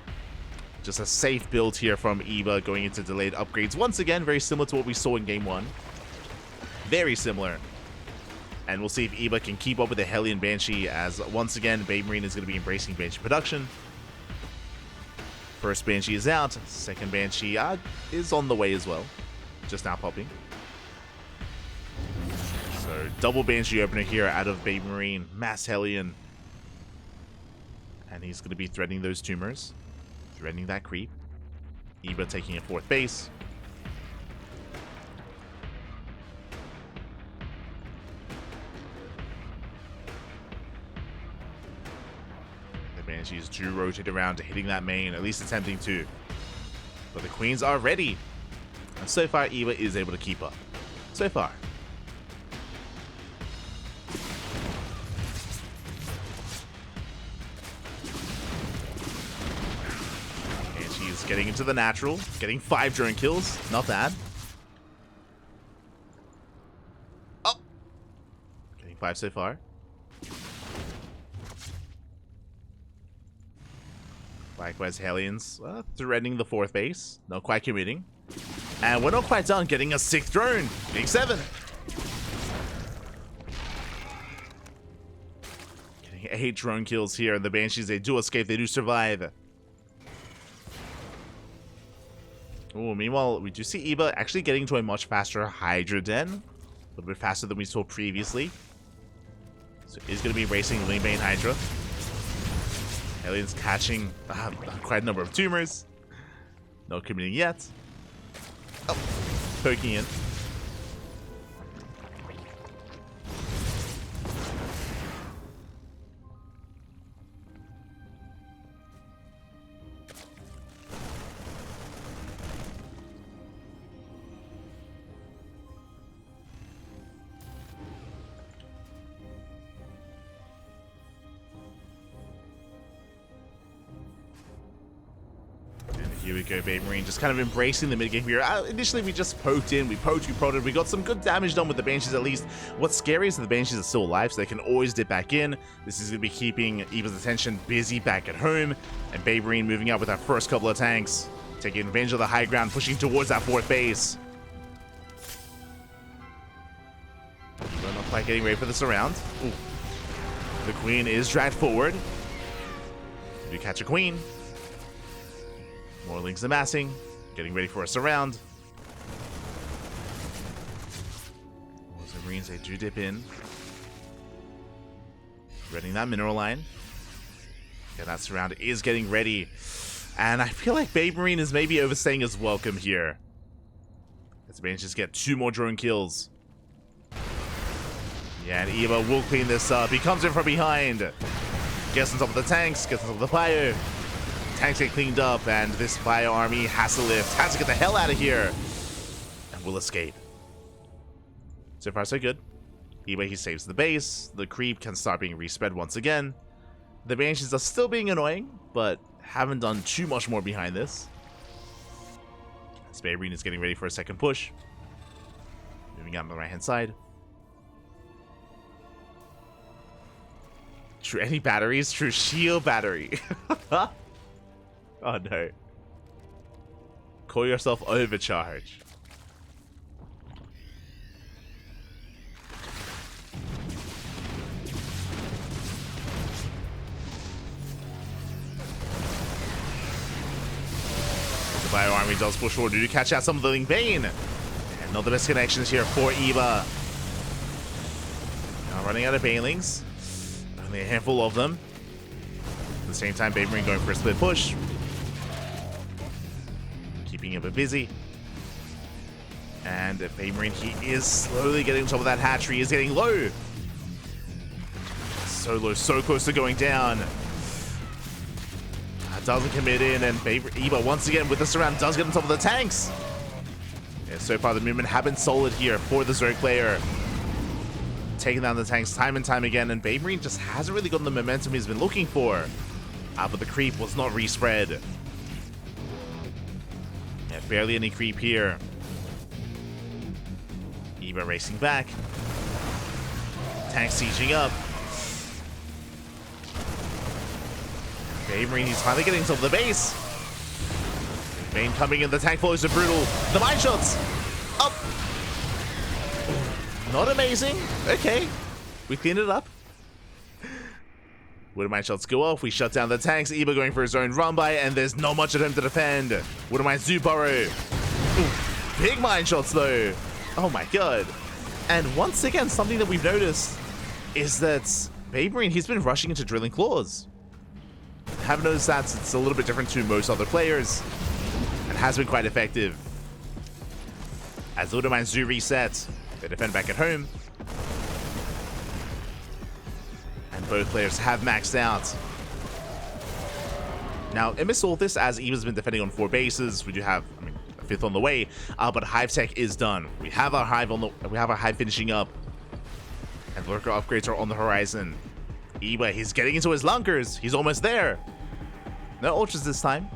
Just a safe build here from Eva, going into delayed upgrades. Once again, very similar to what we saw in game 1. very similar. And we'll see if Eva can keep up with the Hellion Banshee, as once again, BabyMarine is going to be embracing Banshee production. First Banshee is out. Second Banshee is on the way as well. Just now popping. So, double Banshee opener here out of BabyMarine. Mass Hellion. And he's going to be threatening those tumors. Threatening that creep. Eva taking a fourth base. Banshees do rotate around to hitting that main, at least attempting to. But the queens are ready. And so far, Eva is able to keep up. So far. And she's getting into the natural, getting 5 drone kills. Not bad. Oh! Getting 5 so far. Likewise, Hellions threatening the 4th base. Not quite committing. And we're not quite done getting a 6th drone. Getting 7. Getting 8 drone kills here. And the Banshees, they do escape. They do survive. Oh, meanwhile, we do see Eva actually getting to a much faster Hydra Den. A little bit faster than we saw previously. So he's going to be racing Lingbane Hydra. Hellions catching quite a number of tumors. No committing yet. Oh, poking in. Here we go, BabyMarine, just kind of embracing the mid-game here. Initially, we just poked in, we prodded, we got some good damage done with the Banshees at least. What's scary is that the Banshees are still alive, so they can always dip back in. This is going to be keeping Eva's attention busy back at home, and BabyMarine moving out with our first couple of tanks, taking advantage of the high ground, pushing towards that 4th base. We're not quite getting ready for this round. Ooh. The Queen is dragged forward. We catch a Queen. More Lings amassing, getting ready for a surround. The Marines, they do dip in. Readying that mineral line. Yeah, that surround is getting ready. And I feel like BabyMarine is maybe overstaying his welcome here. Let's just get 2 more drone kills. Yeah, and Eva will clean this up. He comes in from behind. Gets on top of the tanks, gets on top of the fire. Tanks get cleaned up, and this bio army has to lift, has to get the hell out of here, and will escape. So far, so good. Anyway, he saves the base. The creep can start being respread once again. The Banshees are still being annoying, but haven't done too much more behind this. BabyMarine is getting ready for a second push. Moving out on the right-hand side. True, any batteries? True shield battery. Oh no. Call yourself overcharge. The Bio Army does push forward to catch out some of the Lingbane. And not the best connections here for Eva. Now running out of Banelings. Only a handful of them. At the same time, BabyMarine going for a split push. Keeping him a bit busy. And BabyMarine, he is slowly getting on top of that hatchery. He is getting low. So low, so close to going down. Doesn't commit in, and Eva once again with the surround does get on top of the tanks. Yeah, so far the movement have been solid here for the Zerg player. Taking down the tanks time and time again, and BabyMarine just hasn't really gotten the momentum he's been looking for. But the creep was not respread. Yeah, barely any creep here. Eva racing back. Tank sieging up. BabyMarine, he's finally getting to the base. Bane coming in, the tank follows are brutal. The mine shots! Up! Not amazing. Okay. We cleaned it up. Wooden shots go off. We shut down the tanks. Eba going for his own run by, and there's not much of him to defend. Wooden Zoo Burrow. Ooh, big mine shots though. Oh my god. And once again, something that we've noticed is that BabyMarine, he's been rushing into Drilling Claws. Have noticed that it's a little bit different to most other players, and has been quite effective. As Wooden Zoo resets, they defend back at home. And both players have maxed out. Now, amidst all this, as Eva's been defending on 4 bases, we do have, a 5th on the way, but Hive Tech is done. We have our Hive finishing up, and Lurker upgrades are on the horizon. Eba, he's getting into his Lunkers. He's almost there. No Ultras this time.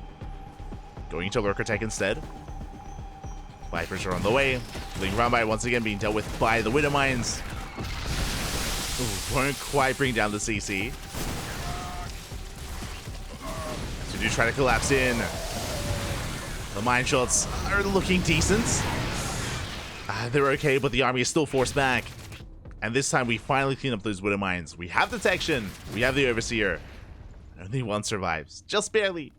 Going into Lurker Tech instead. Vipers are on the way. Ling Rambai once again being dealt with by the Widow Mines. Ooh, won't quite bring down the CC. So do try to collapse in. The mine shots are looking decent. They're okay, but the army is still forced back. And this time we finally clean up those Widow Mines. We have detection. We have the Overseer. Only one survives. Just barely.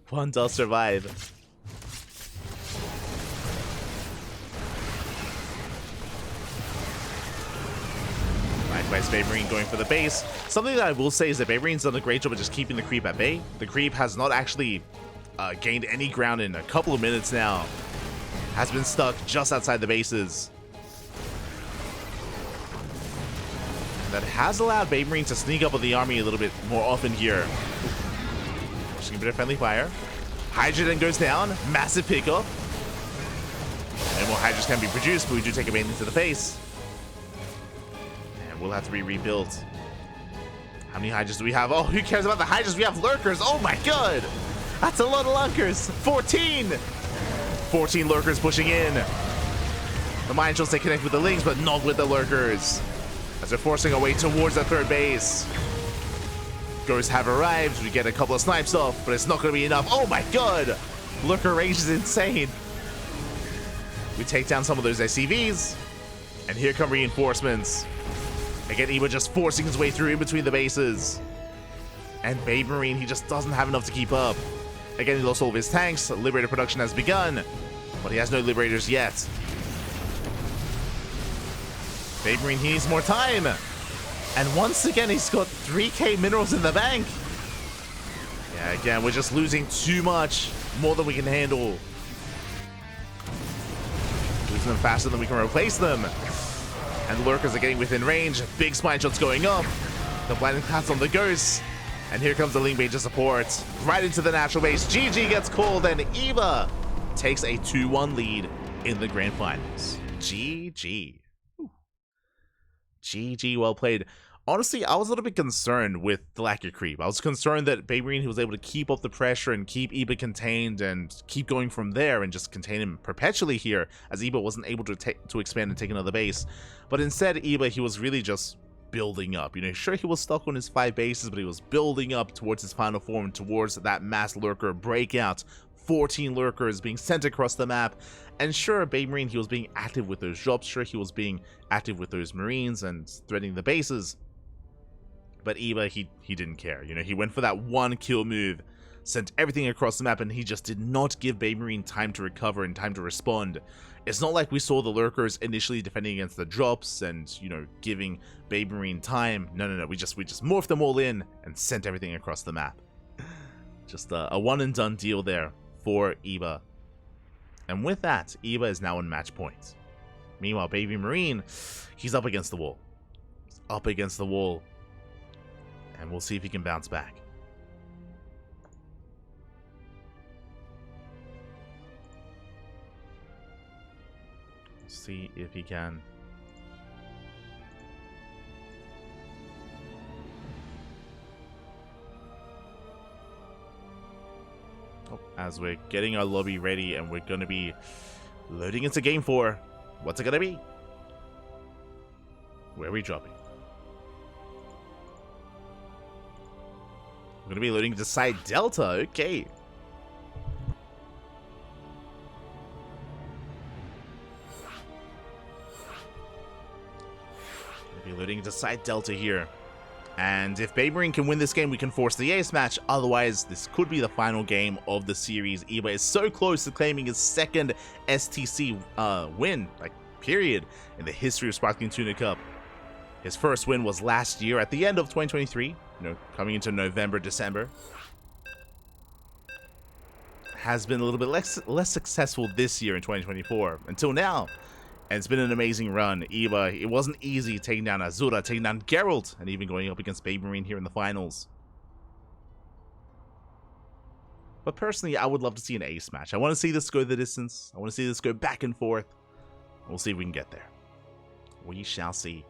One does survive. Likewise, BabyMarine going for the base. Something that I will say is that BabyMarine's done a great job of just keeping the creep at bay. The creep has not actually gained any ground in a couple of minutes now. Has been stuck just outside the bases. And that has allowed BabyMarine to sneak up on the army a little bit more often here. Pushing a bit of friendly fire. Hydra then goes down. Massive pickup. No more Hydras can be produced, but we do take a bait into the face. Will have to be rebuilt. How many Hydras do we have? Oh, who cares about the Hydras? We have Lurkers. Oh my god. That's a lot of Lurkers. 14. 14 Lurkers pushing in. The mine shots, they connect with the Lings, but not with the Lurkers. As they're forcing our way towards the 3rd base. Ghosts have arrived. We get a couple of snipes off, but it's not going to be enough. Oh my god. Lurker range is insane. We take down some of those SCVs. And here come reinforcements. Again, Eba just forcing his way through in between the bases. And BabyMarine, he just doesn't have enough to keep up. Again, he lost all of his tanks. Liberator production has begun, but he has no Liberators yet. BabyMarine, he needs more time. And once again, he's got 3k minerals in the bank. Yeah, again, we're just losing too much. More than we can handle. Losing them faster than we can replace them. And Lurkers are getting within range. Big spine shots going up. The blinding clouds on the Ghosts. And here comes the Ling Bait to support. Right into the natural base. GG gets called, and Eva takes a 2-1 lead in the grand finals. GG. Ooh. GG, well played. Honestly, I was a little bit concerned with the lack of creep. I was concerned that BabyMarine, he was able to keep up the pressure and keep Eba contained and keep going from there and just contain him perpetually here, as Eba wasn't able to expand and take another base. But instead, Eba, he was really just building up. You know, sure, he was stuck on his 5 bases, but he was building up towards his final form, towards that mass Lurker breakout. 14 Lurkers being sent across the map. And sure, BabyMarine, he was being active with those drops. Sure, he was being active with those Marines and threading the bases. But Eba, he didn't care. You know, he went for that 1 kill move, sent everything across the map, and he just did not give BabyMarine time to recover and time to respond. It's not like we saw the Lurkers initially defending against the drops and, you know, giving BabyMarine time. No. We just morphed them all in and sent everything across the map. Just a one and done deal there for Eba. And with that, Eba is now on match point. Meanwhile, BabyMarine, he's up against the wall. He's up against the wall. And we'll see if he can bounce back. See if he can. Oh, as we're getting our lobby ready and we're going to be loading into game 4. What's it going to be? Where are we dropping? We're going to be loading to side Delta. Okay. Reloading into side Delta here. And if BabyMarine can win this game, we can force the ace match. Otherwise, this could be the final game of the series. Eba is so close to claiming his second STC win, like, period, in the history of Sparkling Tuna Cup. His first win was last year at the end of 2023, you know, coming into November, December. Has been a little bit less successful this year in 2024 until now. And it's been an amazing run. Eba, it wasn't easy taking down Azura, taking down Geralt, and even going up against BabyMarine here in the finals. But personally, I would love to see an ace match. I want to see this go the distance. I want to see this go back and forth. We'll see if we can get there. We shall see.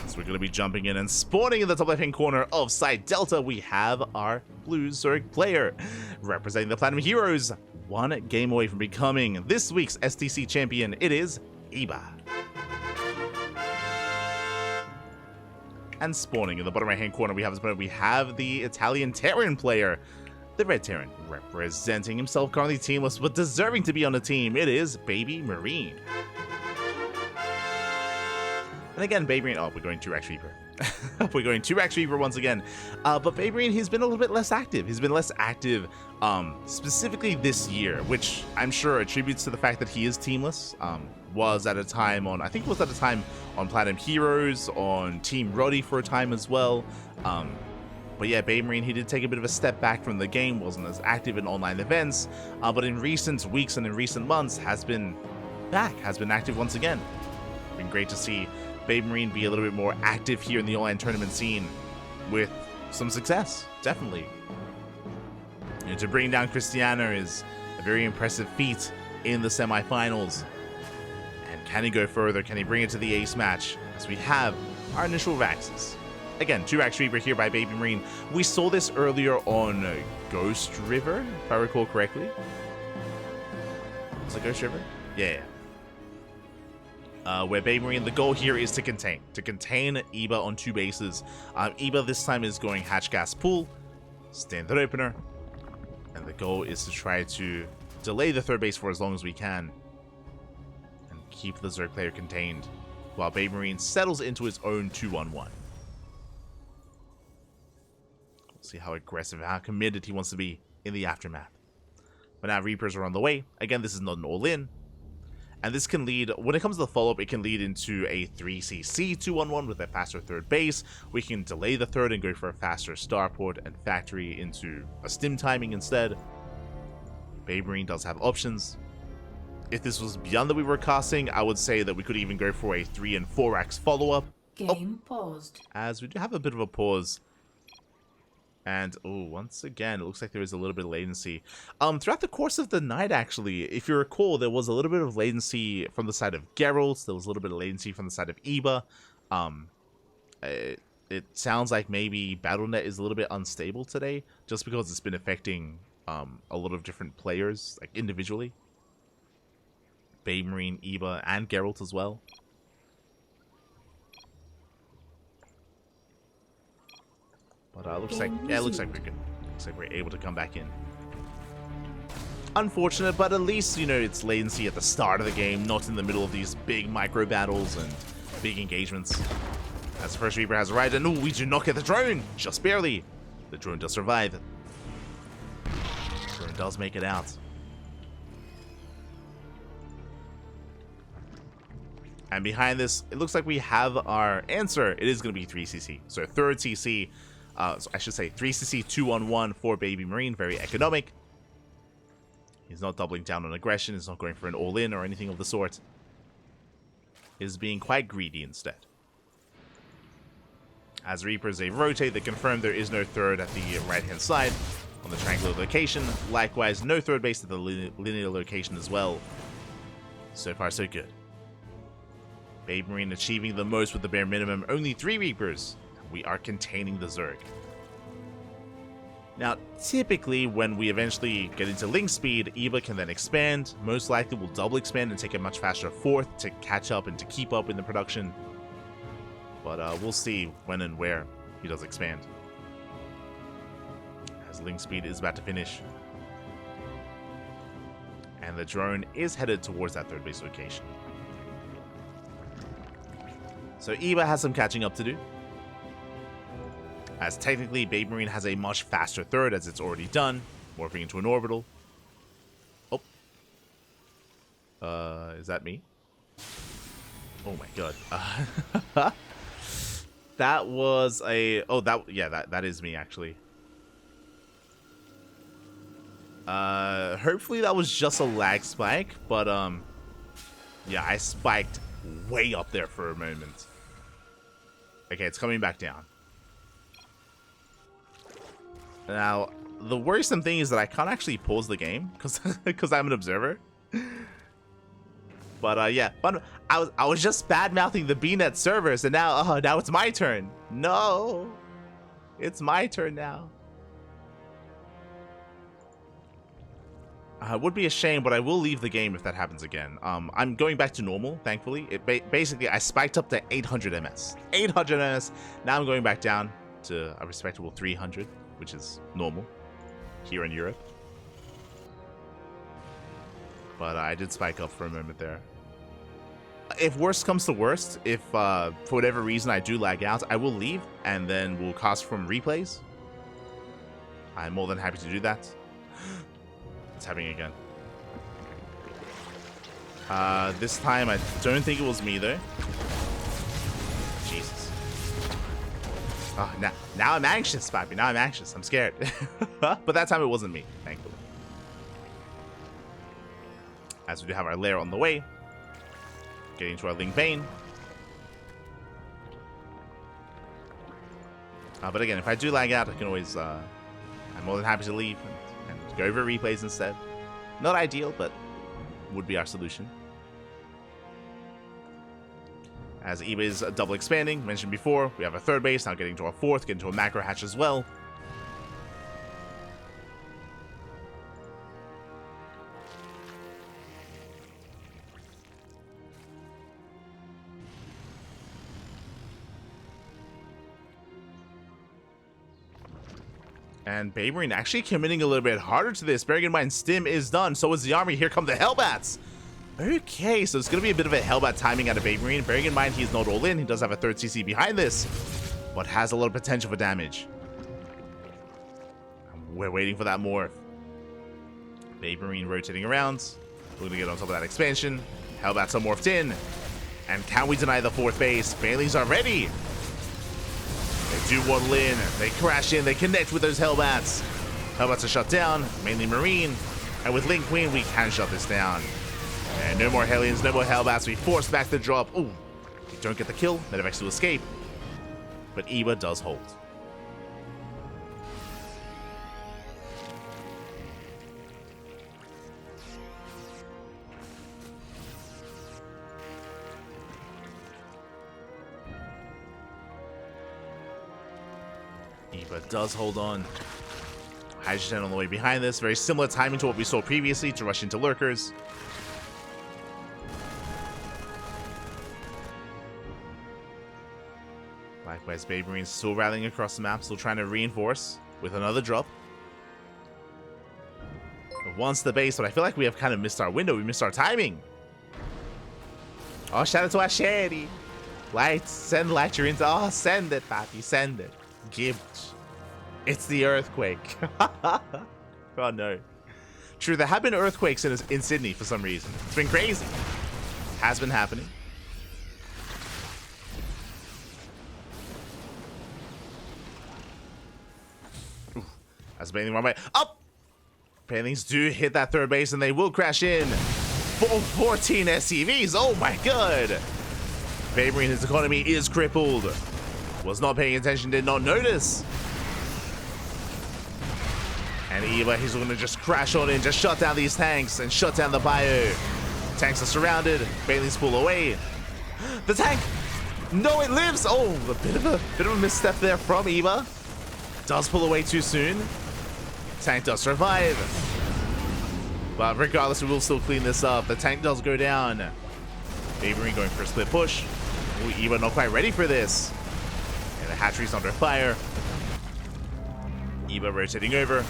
So we're going to be jumping in and spawning in the top left-hand corner of side Delta. We have our blue Zerg player representing the Platinum Heroes. One game away from becoming this week's STC champion. It is Eba. And spawning in the bottom right-hand corner, we have the Italian Terran player, the Red Terran, representing himself, currently teamless, but deserving to be on the team. It is BabyMarine. And again, BabyMarine, oh, we're going 2x Reaper. We're going 2x Reaper once again. But BabyMarine, he's been a little bit less active. He's been less active specifically this year, which I'm sure attributes to the fact that he is teamless. Was at a time on, I think it was at a time on Platinum Heroes, on Team Roddy for a time as well. But yeah, BabyMarine, he did take a bit of a step back from the game, wasn't as active in online events, but in recent weeks and in recent months has been back, has been active once again. Been great to see BabyMarine be a little bit more active here in the online tournament scene with some success, definitely. You know, to bring down Christiana is a very impressive feat in the semifinals. And can he go further? Can he bring it to the ace match? As we have our initial Vaxes. Again, 2x Reaper here by BabyMarine. We saw this earlier on Ghost River, if I recall correctly. Was it Ghost River? Yeah. Where BabyMarine, the goal here is to contain Eba on 2 bases. Eba this time is going Hatch Gas Pool, Standard Opener, and the goal is to try to delay the 3rd base for as long as we can and keep the Zerg player contained while BabyMarine settles into his own 2-1-1. We'll see how aggressive, how committed he wants to be in the aftermath. But now Reapers are on the way. Again, this is not an all-in. And this can lead, when it comes to the follow-up, it can lead into a 3cc 2-1-1 with a faster 3rd base. We can delay the 3rd and go for a faster starport and factory into a stim timing instead. BabyMarine does have options. If this was beyond that we were casting, I would say that we could even go for a 3 and 4x follow-up. Game paused. As we do have a bit of a pause. And, oh, once again, it looks like there is a little bit of latency. Throughout the course of the night, actually, if you recall, there was a little bit of latency from the side of Geralt. There was a little bit of latency from the side of Eba. It sounds like maybe BattleNet is a little bit unstable today, just because it's been affecting a lot of different players, like, individually. BabyMarine, Eba, and Geralt as well. But it looks like we're good. Looks like we're able to come back in. Unfortunate, but at least, you know, it's latency at the start of the game, not in the middle of these big micro battles and big engagements. As the first Reaper has arrived, and we do not get the drone! Just barely! The drone does survive. The drone does make it out. And behind this, it looks like we have our answer. It is going to be 3cc. So 3rd CC. So I should say 3cc 2-1-1 for BabyMarine, very economic. He's not doubling down on aggression, he's not going for an all-in or anything of the sort. He's being quite greedy instead. As Reapers, they rotate, they confirm there is no 3rd at the right-hand side on the triangular location. Likewise, no 3rd base at the linear location as well. So far, so good. BabyMarine achieving the most with the bare minimum, only 3 Reapers. We are containing the Zerg. Now, typically, when we eventually get into link speed, Eba can then expand. Most likely will double expand and take a much faster 4th to catch up and to keep up in the production. But we'll see when and where he does expand. As link speed is about to finish. And the drone is headed towards that 3rd base location. So Eva has some catching up to do. As technically, BabyMarine has a much faster third as it's already done, morphing into an orbital. Oh. Is that me? Oh my god. That was a... Oh, that is me, actually. Hopefully that was just a lag spike, but, yeah, I spiked way up there for a moment. Okay, it's coming back down. Now, the worrisome thing is that I can't actually pause the game because I'm an observer. But yeah, but I was just bad mouthing the BNet servers, and now it's my turn. No, it's my turn now. It would be a shame, but I will leave the game if that happens again. I'm going back to normal, thankfully. Basically, I spiked up to 800 ms. 800 ms. Now I'm going back down to a respectable 300, which is normal here in Europe. But I did spike up for a moment there. If worst comes to worst, if for whatever reason I do lag out, I will leave and then we'll cast from replays. I'm more than happy to do that. It's happening again. This time I don't think it was me though. Jesus. Oh, now I'm anxious, Papi. Now I'm anxious. I'm scared. But that time it wasn't me, thankfully. As we do have our lair on the way. Getting to our Link Vein. But again, if I do lag out, I can always... I'm more than happy to leave and go over replays instead. Not ideal, but would be our solution. As Eva is double expanding, mentioned before, we have a third base, now getting to a fourth, getting to a macro hatch as well. And BabyMarine actually committing a little bit harder to this. Bearing in mind, Stim is done. So is the army. Here come the Hellbats. Okay, so it's going to be a bit of a Hellbat timing out of BabyMarine. Bearing in mind, he's not all in. He does have a third CC behind this, but has a lot of potential for damage. We're waiting for that morph. BabyMarine rotating around. We're going to get on top of that expansion. Hellbats are morphed in. And can we deny the fourth base? Banelings are ready. They do waddle in, they crash in, they connect with those Hellbats. Hellbats are shut down, mainly Marine. And with Link Queen, we can shut this down. And no more Hellions, no more Hellbats. We force back the drop. Ooh, we don't get the kill. Medivacs will escape. But Eva does hold. Eva does hold on. Hydrogen on the way behind this. Very similar timing to what we saw previously to rush into lurkers. Likewise, BabyMarine still rallying across the map, still trying to reinforce with another drop. But once the base, but I feel like we have kind of missed our window. We missed our timing. Oh, shout out to our Sherry. Light, send Latcher into. Oh, send it, Papi, send it. Gibbs. It's the earthquake. Oh no. True, there have been earthquakes in Sydney for some reason. It's been crazy. Has been happening. Ooh, that's Baneling one way. Up! Banelings do hit that third base and they will crash in. 14 SCVs. Oh my god. BabyMarine, his economy is crippled. Was not paying attention, did not notice. And Eva, he's going to just crash on in, just shut down these tanks and shut down the bio. Tanks are surrounded. Banelings pull away. The tank! No, it lives! Oh, a bit of a misstep there from Eva. Does pull away too soon. Tank does survive. But regardless, we will still clean this up. The tank does go down. BabyMarine going for a split push. Ooh, Eva not quite ready for this. And the hatchery's under fire. Eva rotating over.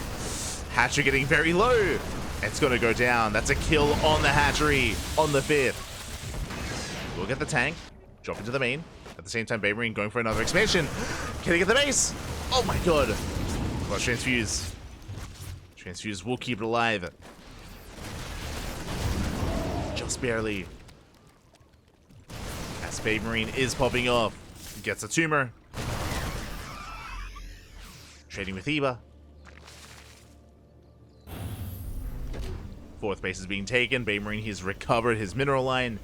Hatchery getting very low. It's going to go down. That's a kill on the hatchery on the 5th. We'll get the tank. Drop into the main. At the same time, BabyMarine going for another expansion. Can he get the base? Oh my god. Let's transfuse. Transfuse will keep it alive. Just barely. As BabyMarine is popping off. Gets a tumor. Trading with Eva. Fourth base is being taken. BabyMarine, he's recovered his mineral line.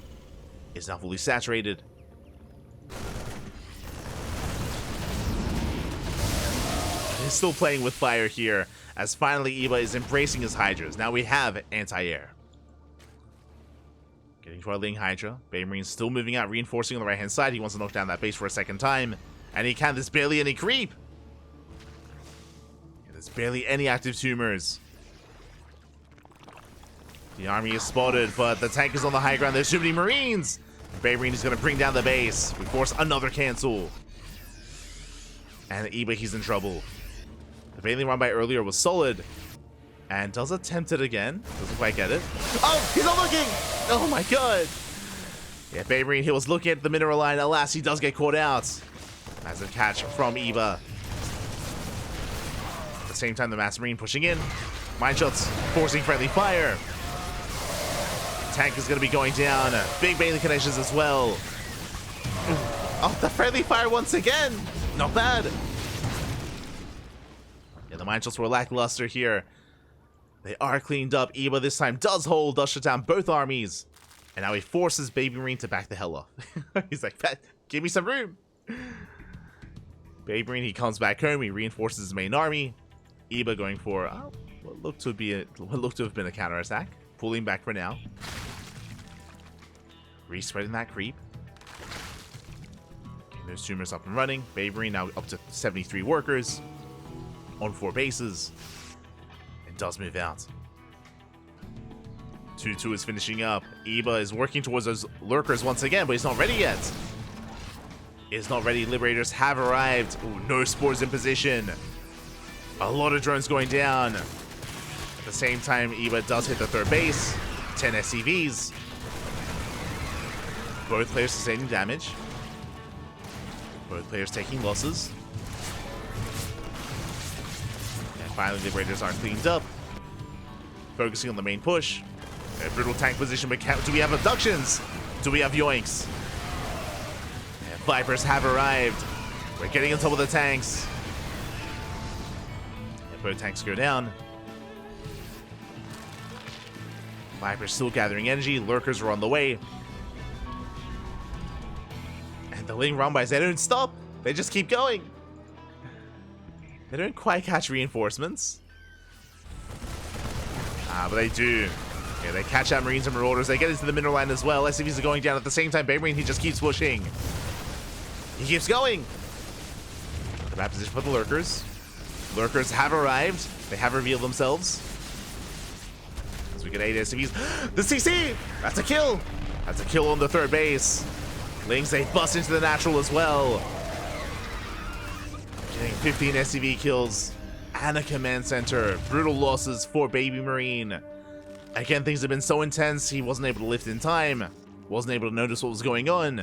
Is now fully saturated. He's still playing with fire here, as finally Eva is embracing his Hydras. Now we have anti-air. Getting to our Ling Hydra. BabyMarine's still moving out, reinforcing on the right-hand side. He wants to knock down that base for a second time. And he can. There's barely any creep. There's barely any active tumors. The army is spotted, but the tank is on the high ground. There's too many Marines. BabyMarine is going to bring down the base. We force another cancel. And Eva, he's in trouble. The bailing run by earlier was solid. And does attempt it again. Doesn't quite get it. Oh, he's not looking! Oh my god! Yeah, BabyMarine, he was looking at the mineral line. Alas, he does get caught out. As a catch from Eva. At the same time, the Master Marine pushing in. Mine shots forcing friendly fire. Tank is going to be going down. Big bailing connections as well. Oh, the friendly fire once again. Not bad. Yeah, the mine shots were lackluster here. They are cleaned up. Eva this time does hold, does shut down both armies. And now he forces BabyMarine to back the hell off. He's like, give me some room. BabyMarine, he comes back home. He reinforces his main army. Eva going for what looked to have been a counterattack. Pulling back for now. Respreading that creep. Getting those tumors up and running. BabyMarine now up to 73 workers. On 4 bases. And does move out. 2-2 is finishing up. Eva is working towards those lurkers once again, but he's not ready yet. Is not ready. Liberators have arrived. Ooh, no spores in position. A lot of drones going down. At the same time, Eva does hit the 3rd base. 10 SCVs. Both players sustaining damage. Both players taking losses. And finally, the Liberators are cleaned up. Focusing on the main push. A brutal tank position, but do we have abductions? Do we have yoinks? And Vipers have arrived. We're getting on top of the tanks. And both tanks go down. Vipers still gathering energy. Lurkers are on the way. And the Ling run-bys, they don't stop. They just keep going. They don't quite catch reinforcements. But they do. Yeah, they catch out Marines and Marauders. They get into the mineral line as well. SCVs are going down at the same time. BabyMarine, he just keeps pushing. He keeps going. The map position for the Lurkers. Lurkers have arrived. They have revealed themselves. As we get 8 SCVs. The CC! That's a kill! That's a kill on the 3rd base. Lings, they bust into the natural as well. Getting 15 SCV kills. And a command center. Brutal losses for BabyMarine. Again, things have been so intense, he wasn't able to lift in time. Wasn't able to notice what was going on.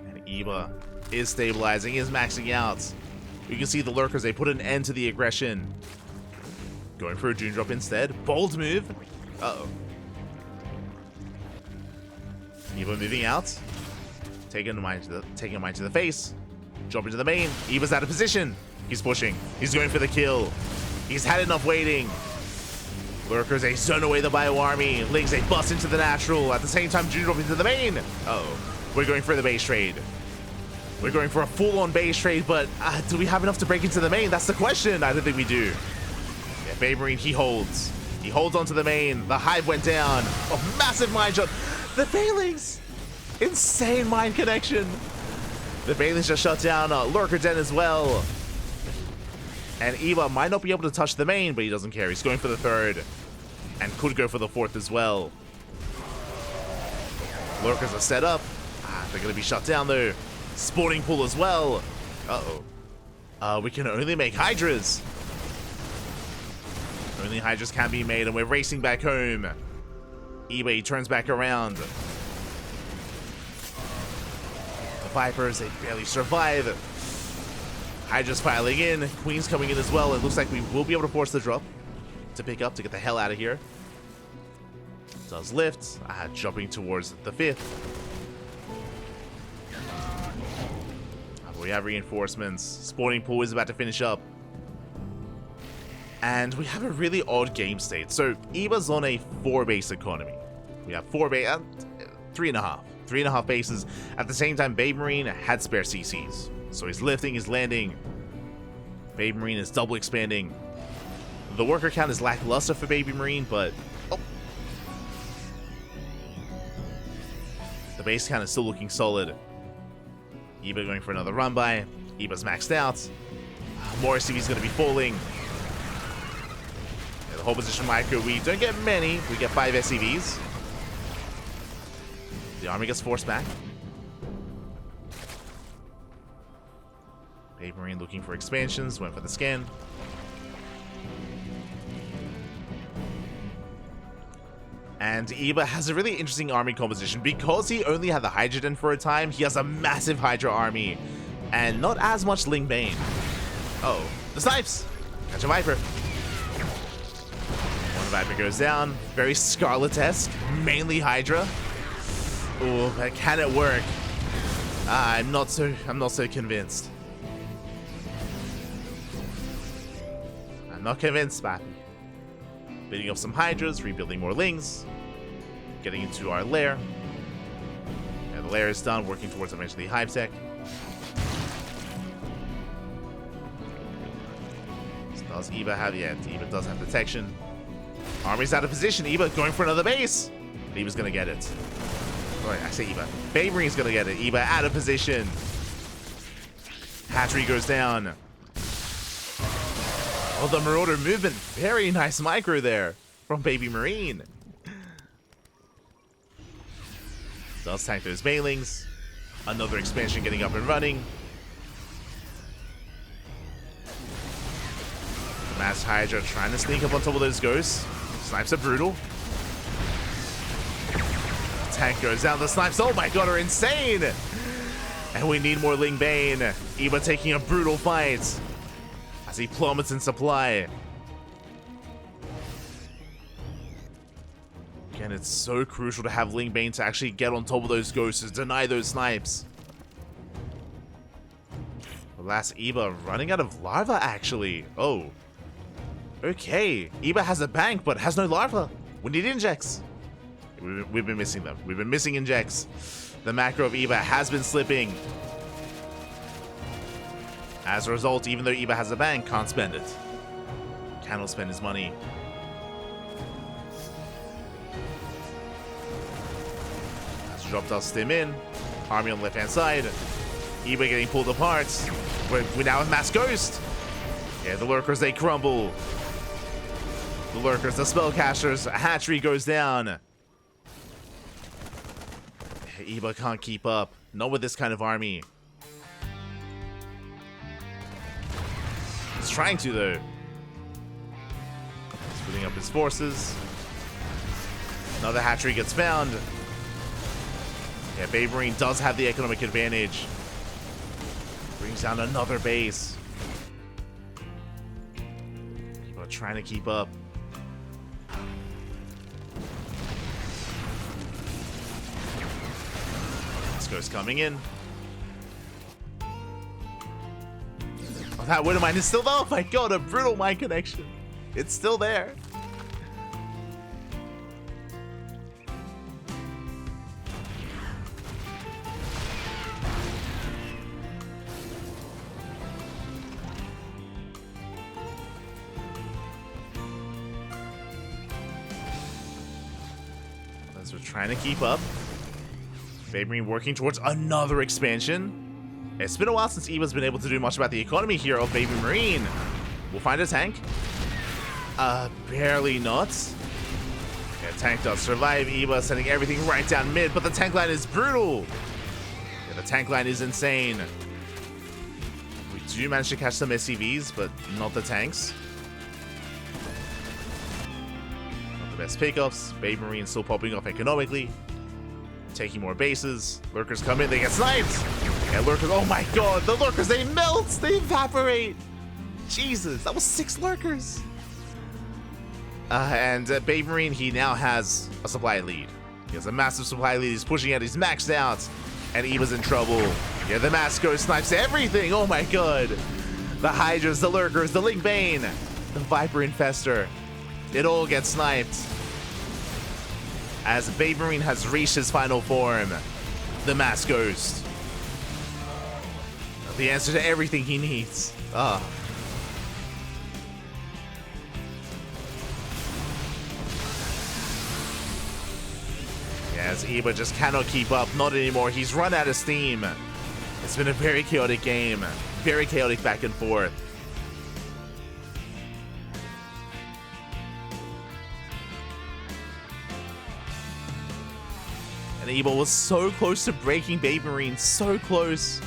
And Eva is stabilizing, is maxing out. You can see the Lurkers, they put an end to the aggression. Going for a Dune Drop instead. Bold move. Uh-oh. Eva moving out. Taking a mine to the face. Dropping to the main. Eva's out of position. He's pushing. He's going for the kill. He's had enough waiting. Lurkers, they zone away the bio army. Lings, they bust into the natural. At the same time, Dune Drop into the main. Uh-oh. We're going for the base trade. We're going for a full-on base trade, but do we have enough to break into the main? That's the question. I don't think we do. Yeah, BabyMarine, he holds. He holds onto the main. The hive went down. A massive mine shot. The Bailings. Insane mine connection. The Bailings just shut down Lurker Den as well. And Eva might not be able to touch the main, but he doesn't care. He's going for the 3rd. And could go for the 4th as well. Lurkers are set up. They're going to be shut down though. Sporting pool as well. Uh-oh. We can only make Hydras. Only Hydras can be made, and we're racing back home. Eva, he turns back around. Vipers, they barely survive. Hydra's piling in. Queen's coming in as well. It looks like we will be able to force the drop to pick up to get the hell out of here. Does lift. Jumping towards the 5th. We have reinforcements. Spawning pool is about to finish up. And we have a really odd game state. So Eva's on a 4-base economy. We have 3.5. 3.5 bases. At the same time, BabyMarine had spare CCs. So he's lifting, he's landing. BabyMarine is double expanding. The worker count is lackluster for BabyMarine, but the base count is still looking solid. Eva going for another run by. Eva's maxed out. More SCVs going to be falling. The whole position micro, we don't get many. We get 5 SCVs. The army gets forced back. BabyMarine looking for expansions. Went for the scan. And Eva has a really interesting army composition. Because he only had the Hydrogen for a time, he has a massive Hydra army. And not as much Ling Bane. Oh, the snipes! Catch a Viper. One Viper goes down. Very Scarlet-esque. Mainly Hydra. Oh, but can it work? I'm not so convinced. I'm not convinced, Bappy. Beating up some Hydras, rebuilding more Lings. Getting into our lair. Yeah, the lair is done, working towards eventually Hive Tech. Does Eva have, yeah, Eva does have detection. Army's out of position. Eva going for another base. Eva's gonna get it. Alright, I say Eva. BabyMarine's gonna get it. Eva out of position. Hatchery goes down. Oh, the Marauder movement. Very nice micro there from BabyMarine. Does tank those Banelings. Another expansion getting up and running. Mass Hydra trying to sneak up on top of those ghosts. Snipes are brutal. Tank goes down. The snipes, oh my god, are insane! And we need more Ling Bane. Eva taking a brutal fight as he plummets in supply. Again, it's so crucial to have Ling Bane to actually get on top of those ghosts and deny those snipes. Alas, Eva running out of larva, actually. Oh. Okay. Eva has a bank, but has no larva. We need injects. We've been missing them. We've been missing injects. The macro of Eva has been slipping. As a result, even though Eva has a bank, can't spend it. Cannot spend his money. As drop does stim in. Army on the left-hand side. Eva getting pulled apart. We now have Mass Ghost. Yeah, the lurkers, they crumble. The lurkers, the spellcasters, a hatchery goes down. Eva can't keep up. Not with this kind of army. He's trying to, though. Splitting up his forces. Another hatchery gets found. Yeah, BabyMarine does have the economic advantage. Brings down another base. People are trying to keep up. Ghost coming in. Oh, that Widow Mine is still there. Oh my god, a brutal mine connection. It's still there. As we're trying to keep up. BabyMarine working towards another expansion. It's been a while since Eva's been able to do much about the economy here of BabyMarine. We'll find a tank. Barely not. Yeah, tank does survive. Eva sending everything right down mid, but the tank line is brutal. Yeah, the tank line is insane. We do manage to catch some SCVs, but not the tanks. Not the best pickups. BabyMarine still popping off economically. Taking more bases. Lurkers come in, they get sniped! And lurkers, oh my god, the lurkers, they melt, they evaporate. Jesus, that was 6 lurkers. And BabyMarine, he now has a supply lead. He has a massive supply lead. He's pushing out. He's maxed out. And Eva's in trouble. Yeah, the Masco snipes everything. Oh my god. The Hydras, the Lurkers, the Link Bane, the Viper Infester. It all gets sniped. As BabyMarine has reached his final form. The Mass Ghost. The answer to everything he needs. As Eva just cannot keep up, not anymore. He's run out of steam. It's been a very chaotic game, very chaotic back and forth. And Eva was so close to breaking BabyMarine, so close.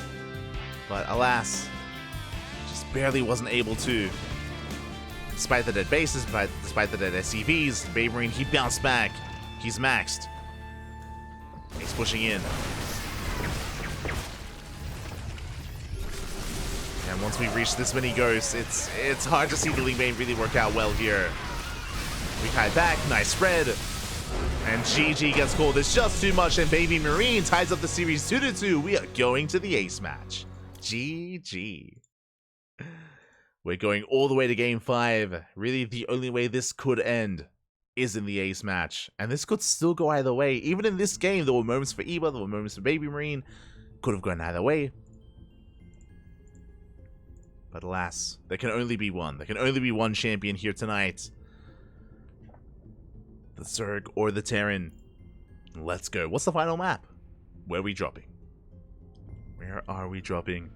But alas, just barely wasn't able to. Despite the dead bases, despite the dead SCVs, BabyMarine, he bounced back. He's maxed. He's pushing in. And once we reach this many ghosts, it's hard to see the Link Bane really work out well here. We hide back, nice spread. And GG gets called. It's just too much, and BabyMarine ties up the series 2-2. We are going to the ace match. GG. We're going all the way to game 5. Really, the only way this could end is in the ace match, and this could still go either way. Even in this game, there were moments for Eva, there were moments for BabyMarine. Could have gone either way, but alas, there can only be one. There can only be one champion here tonight: the Zerg or the Terran. Let's go. What's the final map? Where are we dropping? Where are we dropping?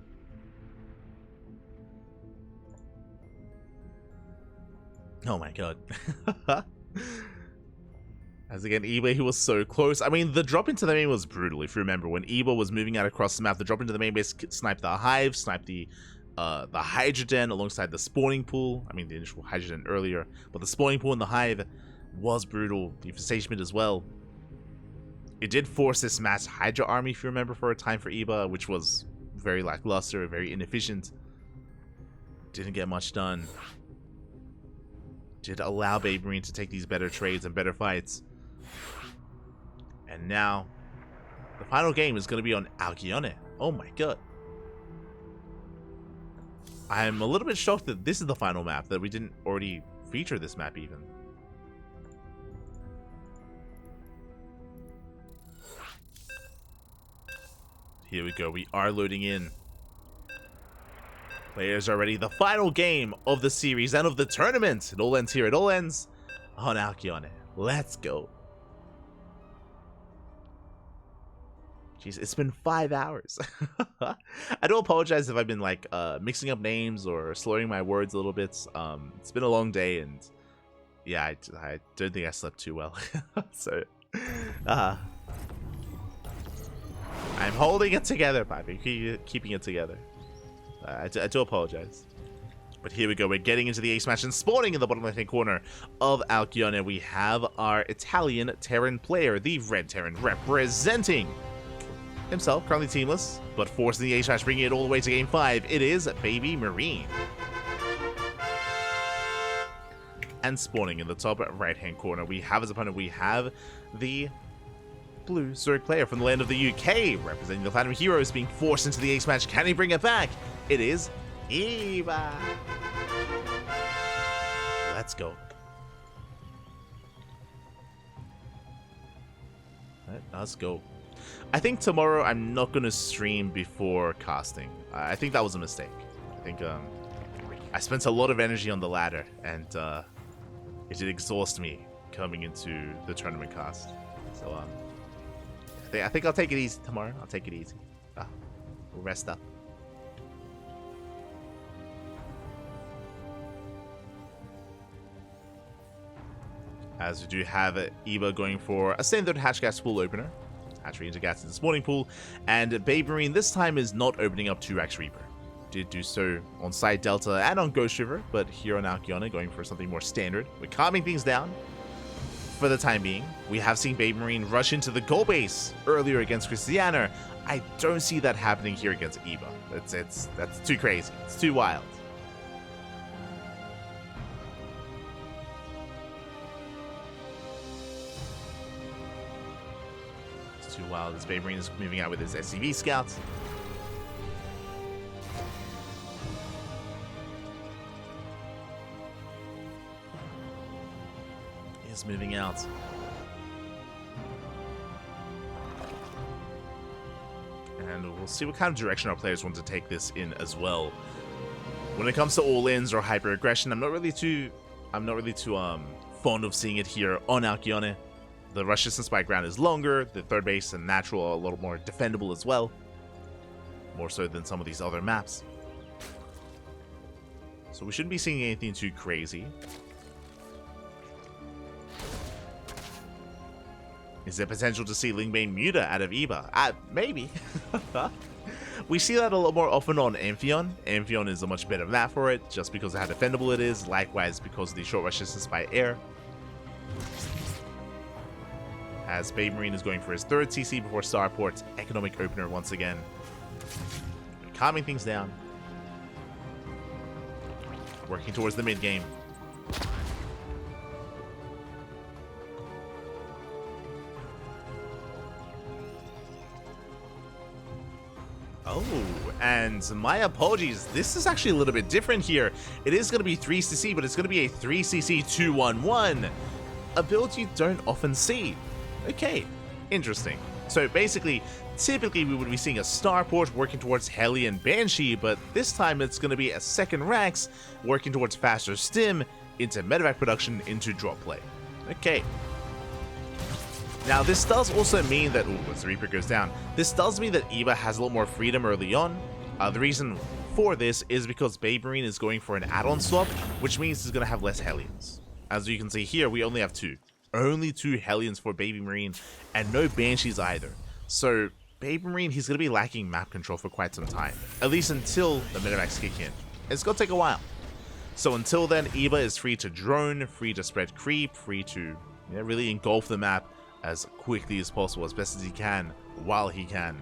Oh my god. As again, Eva, he was so close. I mean, the drop into the main was brutal. If you remember, when Eva was moving out across the map, the drop into the main base sniped the Hive, sniped the Hydrogen alongside the spawning pool. I mean, the initial Hydrogen earlier, but the spawning pool and the Hive was brutal. The infestation as well. It did force this mass Hydra army, if you remember, for a time for Eva, which was very lackluster, very inefficient. Didn't get much done. Did allow BabyMarine to take these better trades and better fights. And now, the final game is going to be on Alcyone. Oh my god. I'm a little bit shocked that this is the final map, that we didn't already feature this map even. Here we go, we are loading in. Players are ready. The final game of the series and of the tournament. It all ends here. It all ends on Alcyone. Let's go. Jeez, it's been 5 hours. I do apologize if I've been like mixing up names or slurring my words a little bit. It's been a long day, and yeah, I don't think I slept too well. So, I'm holding it together, Papi. Keeping it together. I do apologize. But here we go. We're getting into the ace match, and spawning in the bottom left-hand corner of Alcyone, we have our Italian Terran player, the Red Terran, representing himself, currently teamless, but forcing the ace match, bringing it all the way to game 5. It is BabyMarine. And spawning in the top right-hand corner, we have as opponent, we have the blue Zerg player from the land of the UK, representing the Platinum Heroes, being forced into the ace match. Can he bring it back? It is Eva. Let's go. Let's go. I think tomorrow I'm not going to stream before casting. I think that was a mistake. I think I spent a lot of energy on the ladder, and it did exhaust me coming into the tournament cast. So I think I'll take it easy tomorrow. I'll take it easy. We'll rest up. As we do have Eva going for a standard Hatchgas pool opener. Hatchery into gas in the spawning pool. And BabyMarine this time is not opening up 2-Rax Reaper. Did do so on Side Delta and on Ghost River, but here on Alcyone going for something more standard. We're calming things down for the time being. We have seen BabyMarine rush into the goal base earlier against Christiana. I don't see that happening here against Eva. That's too crazy. It's too wild. It's too wild. This BabyMarine is moving out with his SCV scouts. He's moving out. And we'll see what kind of direction our players want to take this in as well. When it comes to all-ins or hyper-aggression, I'm not really too fond of seeing it here on Alcyone. The rush distance by ground is longer, the third base and natural are a little more defendable as well. More so than some of these other maps. So we shouldn't be seeing anything too crazy. Is there potential to see Lingbane Muta out of Eva? Maybe. We see that a lot more often on Amphion. Amphion is a much better map for it, just because of how defendable it is. Likewise, because of the short rush distance by air. As BabyMarine is going for his third CC before Starport's economic opener once again. Calming things down. Working towards the mid game. Oh, and my apologies. This is actually a little bit different here. It is going to be 3cc, but it's going to be a 3cc 211. A build you don't often see. Okay, interesting. So basically, typically we would be seeing a Starport working towards Heli and Banshee, but this time it's going to be a second Rax working towards faster stim into medevac production into drop play. Okay. Now this does also mean that, as the Reaper goes down, this does mean that Eva has a lot more freedom early on. The reason for this is because BabyMarine is going for an add-on swap, which means he's going to have less Hellions. As you can see here, we only have two. Only two Hellions for BabyMarine, and no Banshees either. So BabyMarine, he's going to be lacking map control for quite some time. At least until the medevacs kick in. It's going to take a while. So until then, Eva is free to drone, free to spread creep, free to really engulf the map as quickly as possible, as best as he can, while he can.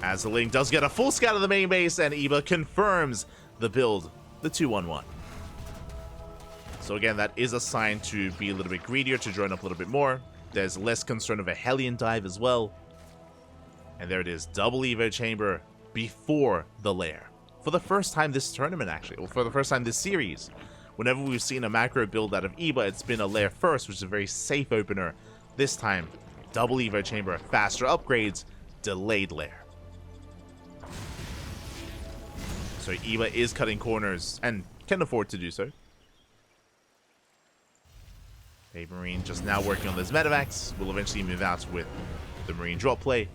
As the Link does get a full scout of the main base, and Eva confirms the build, the 211. So again, that is a sign to be a little bit greedier, to drone up a little bit more. There's less concern of a Hellion dive as well. And there it is, double Evo chamber before the lair. For the first time this tournament, actually, or for the first time this series. Whenever we've seen a macro build out of Eva, it's been a lair first, which is a very safe opener. This time, double Evo chamber, faster upgrades, delayed lair. So Eva is cutting corners, and can afford to do so. BabyMarine just now working on those medevacs. Will eventually move out with the Marine drop play.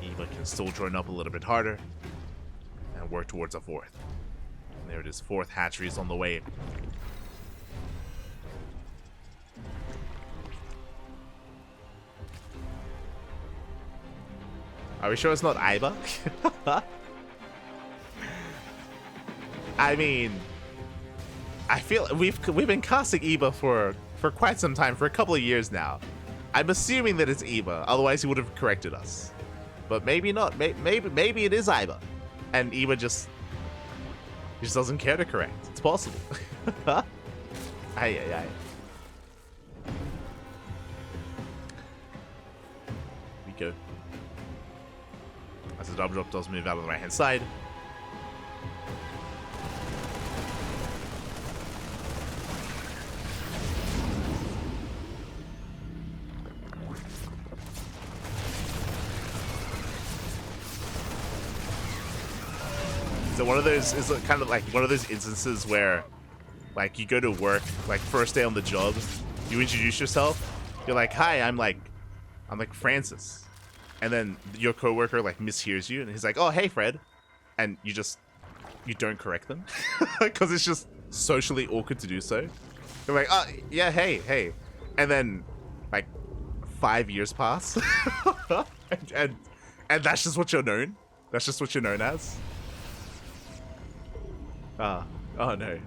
Eva can still drone up a little bit harder, and work towards a fourth. And there it is, fourth hatchery is on the way. Are we sure it's not Iba? I mean, I feel we've been casting Eva for quite some time, for a couple of years now. I'm assuming that it's Eva, otherwise he would have corrected us. But maybe not. Maybe it is Iba, and Eva just doesn't care to correct. It's possible. Aye. We go. As the double drop does move out on the right hand side. So one of those is kind of like one of those instances where, like, you go to work, like first day on the job, you introduce yourself, you're like, "Hi, I'm like Francis," and then your coworker like mishears you, and he's like, "Oh, hey, Fred," and you don't correct them because it's just socially awkward to do so. You're like, "Oh, yeah, hey," and then like 5 years pass, and that's just what you're known. That's just what you're known as. Oh no.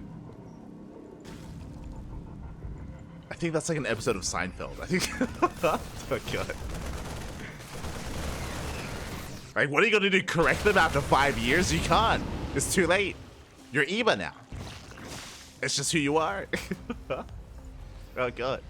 think that's like an episode of Seinfeld. I think. Oh god. Like, what are you gonna do? Correct them after 5 years? You can't. It's too late. You're Eva now. It's just who you are. Oh god.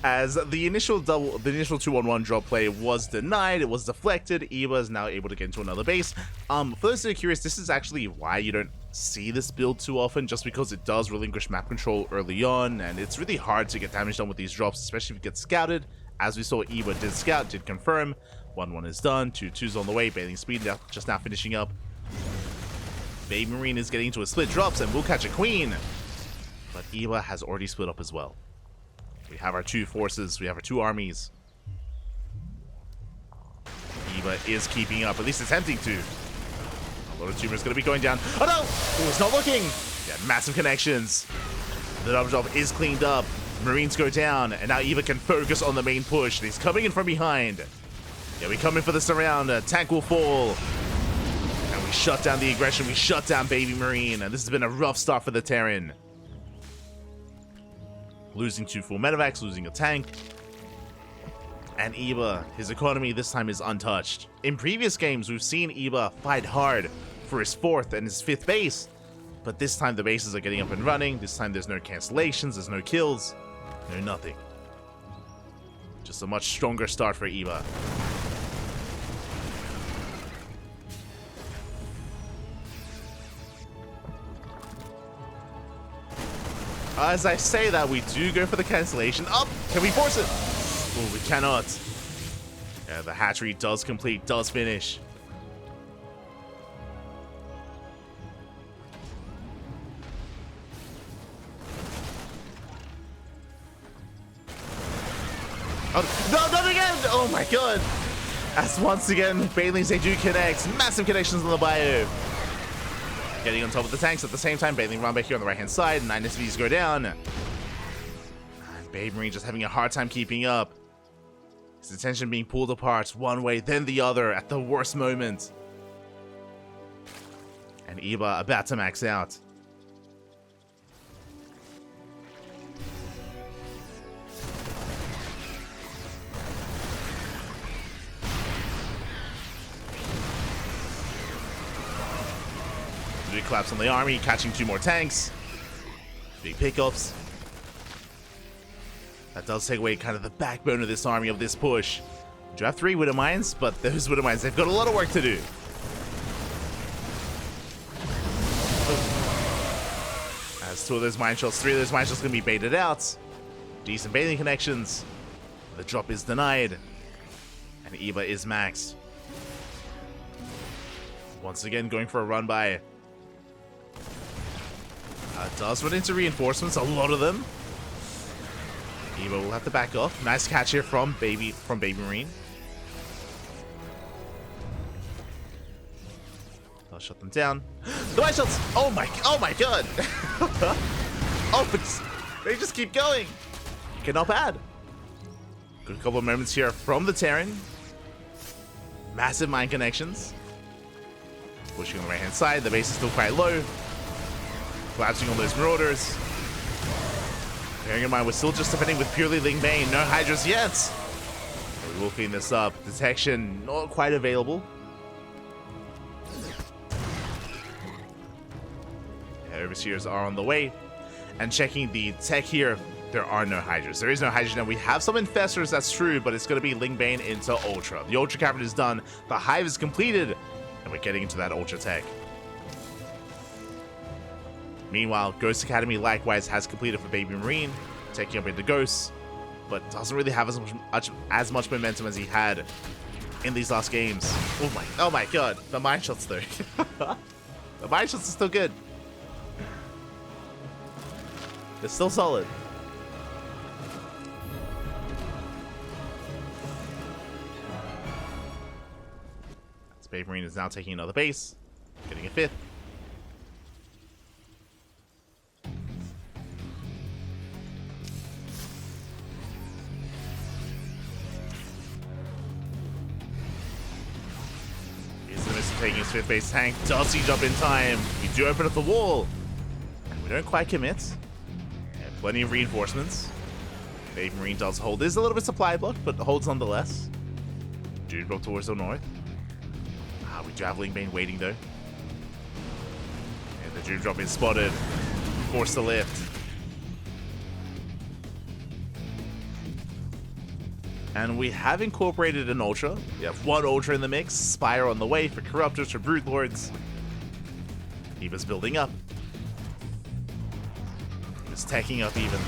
As the initial 2-on-1 drop play was denied, it was deflected. Eva is now able to get into another base. For those who are curious, this is actually why you don't see this build too often, just because it does relinquish map control early on, and it's really hard to get damage done with these drops, especially if you get scouted. As we saw, Eva did scout, did confirm. 1-1 is done, 2-2's on the way. Bathing Speed just now finishing up. BabyMarine is getting into a split drops and will catch a queen, but Eva has already split up as well. We have our 2 forces, we have our 2 armies. Eva is keeping up, at least attempting to. A lot of tumor is going to be going down. Oh no! Oh, it's not looking! Yeah, massive connections. The double drop is cleaned up. Marines go down, and now Eva can focus on the main push. He's coming in from behind. Yeah, we come in for this around. Tank will fall. And we shut down the aggression. We shut down BabyMarine. And this has been a rough start for the Terran. Losing 2 full medevacs, losing a tank. And Eva, his economy this time is untouched. In previous games, we've seen Eva fight hard for his 4th and his 5th base. But this time the bases are getting up and running. This time there's no cancellations, there's no kills, no nothing. Just a much stronger start for Eva. As I say that, we do go for the cancellation. Up! Can we force it? Oh, we cannot. Yeah, the hatchery does complete, does finish. Oh, no, not again! Oh my god! As once again, Banelings, they do connect. Massive connections on the bio. Getting on top of the tanks at the same time. Baneling run back here on the right-hand side. 9 SVs go down. And BabyMarine just having a hard time keeping up. His attention being pulled apart one way, then the other at the worst moment. And Eva about to max out. Big collapse on the army, catching 2 more tanks. Big pickups. That does take away kind of the backbone of this army, of this push. We do have 3 Widow Mines, but those Widow Mines, they've got a lot of work to do. As 2 of those mine shots, 3 of those mine shots going to be baited out. Decent baiting connections. The drop is denied. And Eva is maxed. Once again, going for a run by. Does run into reinforcements, a lot of them. Eva will have to back off. Nice catch here from BabyMarine. I'll shut them down. The white shots! Oh my god! Oh, but they just keep going. Okay, not bad. Good couple of moments here from the Terran. Massive mine connections. Pushing on the right hand side, the base is still quite low. Collapsing on those marauders. Bearing in mind, we're still just defending with purely Ling Bane. No Hydras yet. But we will clean this up. Detection not quite available. Yeah, overseers are on the way. And checking the tech here, there are no Hydras. There is no Hydras now. We have some Infestors, that's true, but it's going to be Ling Bane into Ultra. The Ultra Cavern is done. The Hive is completed. And we're getting into that Ultra tech. Meanwhile, Ghost Academy likewise has completed for BabyMarine, taking up into Ghosts, but doesn't really have as much momentum as he had in these last games. Oh my god, the mine shots though. The mine shots are still good. They're still solid. BabyMarine is now taking another base, getting a 5th. Here's the missile taking his 5th base tank. Does he jump in time? We do open up the wall. And We don't quite commit. And plenty of reinforcements. BabyMarine does hold. There's a little bit supply block, but holds nonetheless. Dude drop towards the north. We do have Lingbane waiting though. And the Doom drop is spotted. Forced to lift. And we have incorporated an Ultra. We have one Ultra in the mix. Spire on the way for Corruptors, for Brood Lords. Eva's building up. It's taking up even.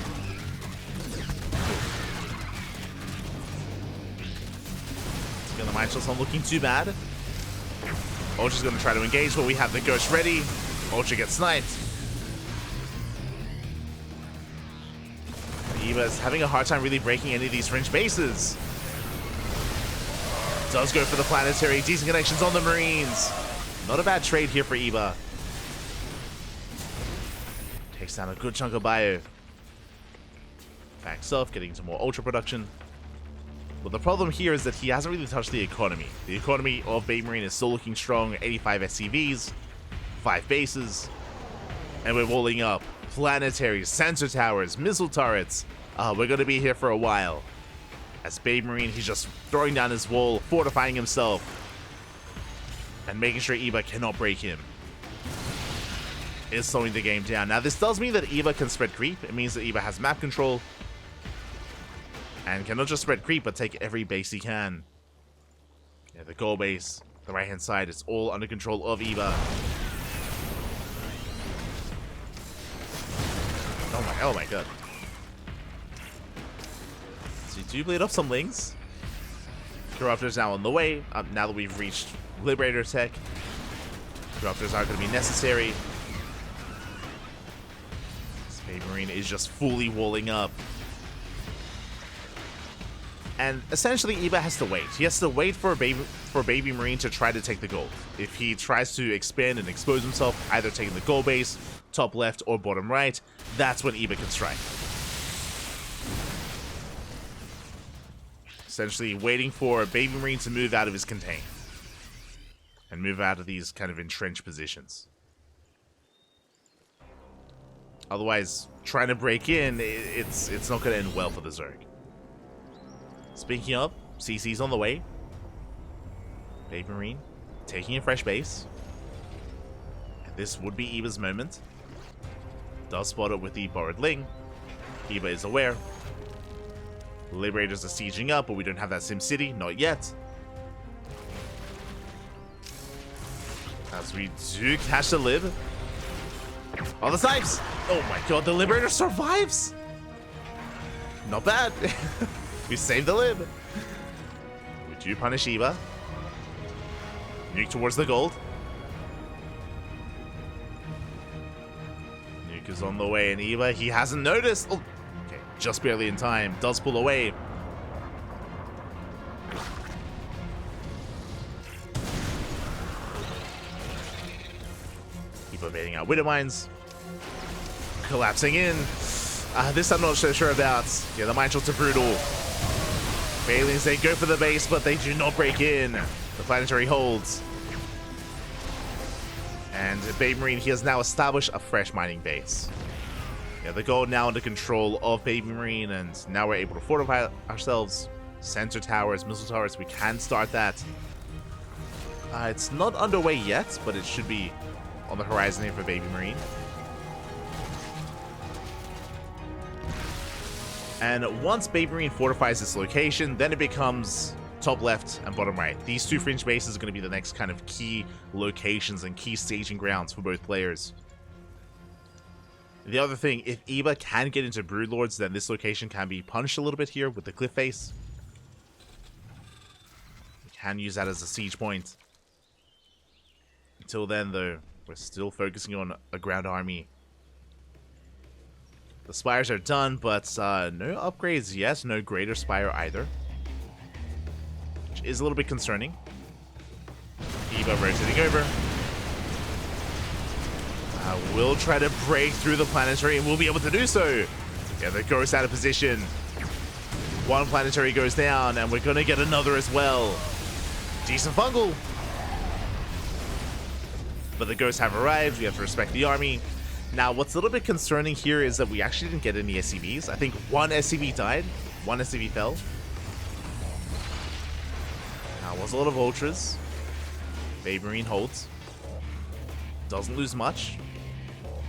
The Mind Shot's not looking too bad. Ultra's going to try to engage, but we have the Ghost ready. Ultra gets sniped. Eva's having a hard time really breaking any of these fringe bases. Does go for the planetary. Decent connections on the Marines. Not a bad trade here for Eva. Takes down a good chunk of bio. Backs off, getting some more Ultra production. But the problem here is that he hasn't really touched the economy. The economy of BabyMarine is still looking strong. 85 SCVs, 5 bases, and we're walling up. Planetaries, sensor towers, missile turrets. We're going to be here for a while. As BabyMarine, he's just throwing down his wall, fortifying himself, and making sure Eva cannot break him. Is slowing the game down. Now, this does mean that Eva can spread creep. It means that Eva has map control. And can not just spread creep, but take every base he can. Yeah, the goal base, the right-hand side, is all under control of Eva. Oh my god. So you do bleed off some Lings. Corruptors now on the way. Now that we've reached Liberator tech, Corruptors aren't going to be necessary. This BabyMarine is just fully walling up. And essentially, Eva has to wait. He has to wait for BabyMarine to try to take the gold. If he tries to expand and expose himself, either taking the gold base, top left, or bottom right, that's when Eva can strike. Essentially, waiting for BabyMarine to move out of his contain. And move out of these kind of entrenched positions. Otherwise, trying to break in, it's not going to end well for the Zerg. Speaking of, CC's on the way. BabyMarine taking a fresh base. And this would be Eva's moment. Does spot it with the borrowed Ling. Eva is aware. Liberators are sieging up, but we don't have that Sim City. Not yet. As we do catch the Lib. Oh, the snipes! Oh my god, the Liberator survives! Not bad. We saved the Lib. We do punish Eva. Nuke towards the gold. Nuke is on the way, and Eva, he hasn't noticed. Oh, okay, just barely in time. Does pull away. Eva baiting out Widow Mines. Collapsing in. This I'm not so sure about. Yeah, the Mind Shots are brutal. Aliens, they go for the base, but they do not break in. The planetary holds. And BabyMarine, he has now established a fresh mining base. Yeah, the gold now under control of BabyMarine, and now we're able to fortify ourselves. Sensor towers, missile towers, we can start that. It's not underway yet, but it should be on the horizon here for BabyMarine. And once BabyMarine fortifies this location, then it becomes top left and bottom right. These two fringe bases are going to be the next kind of key locations and key staging grounds for both players. The other thing, if Eva can get into Broodlords, then this location can be punished a little bit here with the cliff face. We can use that as a siege point. Until then, though, we're still focusing on a ground army. The spires are done, but no upgrades yet, no greater spire either. Which is a little bit concerning. Eva rotating over. We'll try to break through the planetary, and we'll be able to do so. Yeah, the Ghost out of position. One planetary goes down, and we're going to get another as well. Decent fungal. But the Ghosts have arrived. We have to respect the army. Now, what's a little bit concerning here is that we actually didn't get any SCVs. I think one SCV died, one SCV fell. Now, it was a lot of ultras. BabyMarine holds. Doesn't lose much.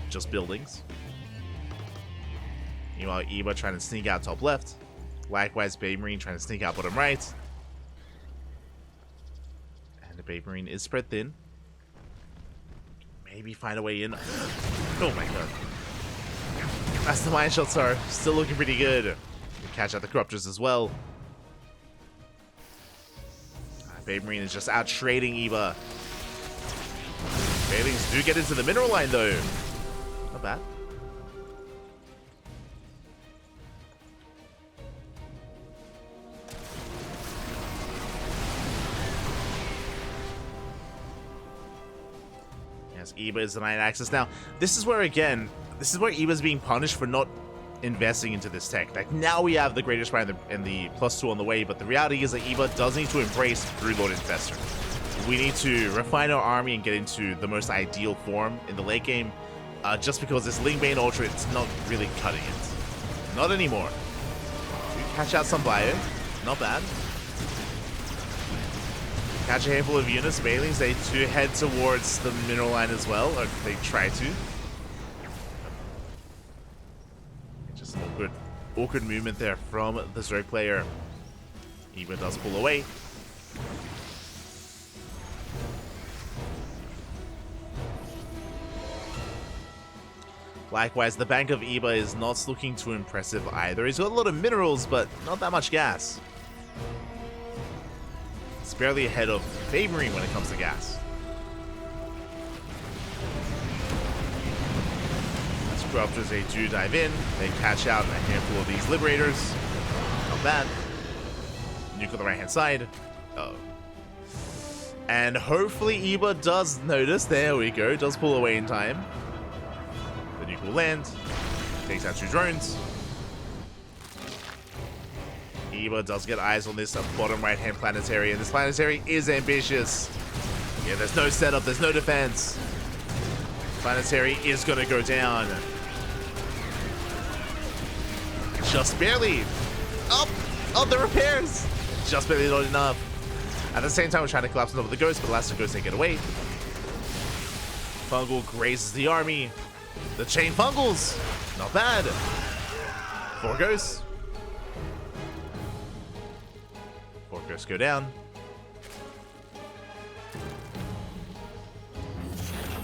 Just buildings. Meanwhile, Eva trying to sneak out top left. Likewise, BabyMarine trying to sneak out bottom right. And the BabyMarine is spread thin. Maybe find a way in. Oh my god. That's the mine shots are still looking pretty good. We catch out the corruptors as well. BabyMarine is just out trading Eva. Bailings do get into the mineral line though. Not bad. Yes, Eva is denying access now. This is where, again, this is where Eva's being punished for not investing into this tech. Like, now we have the greatest prime and the +2 on the way, but the reality is that Eva does need to embrace Broodlord Infestor. We need to refine our army and get into the most ideal form in the late game, just because this Lingbane Ultra, it's not really cutting it. Not anymore. We catch out some bio. Not bad. Catch a handful of units. Bailings, they do head towards the mineral line as well, or they try to. Just an awkward movement there from the Zerg player. Eva does pull away. Likewise, the bank of Eva is not looking too impressive either. He's got a lot of minerals, but not that much gas. It's barely ahead of BabyMarine when it comes to gas. As corruptors, they do dive in. They catch out a handful of these liberators. Not bad. Nuke on the right-hand side. Uh-oh. And hopefully Eva does notice. There we go. Does pull away in time. The nuke will land. Takes out 2 drones. Eva does get eyes on this bottom right-hand planetary, and this planetary is ambitious. Yeah, there's no setup, there's no defense. Planetary is gonna go down. Just barely. Oh, the repairs! Just barely not enough. At the same time, we're trying to collapse on top of the ghost, but the last two ghosts take it away. Fungal grazes the army. The chain fungals! Not bad. 4 ghosts. 4 ghosts go down.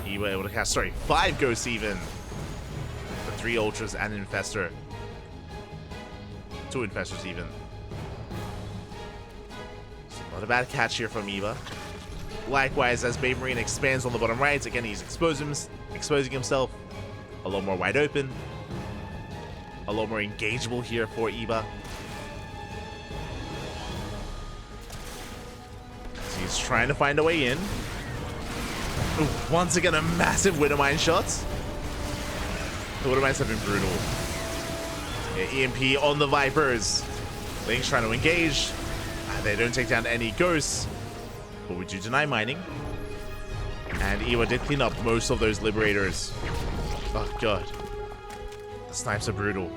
Eva able to cast, 5 ghosts even. The 3 ultras and an infestor. 2 infestors even. Not a bad catch here from Eva. Likewise, as BabyMarine expands on the bottom right, again he's exposing himself. A lot more wide open. A lot more engageable here for Eva. So he's trying to find a way in. Ooh, once again, a massive Widowmine shot. The Widowmines have been brutal. Yeah, EMP on the Vipers. Link's trying to engage. They don't take down any ghosts, but we do deny mining. And Eva did clean up most of those Liberators. Oh god. The snipes are brutal.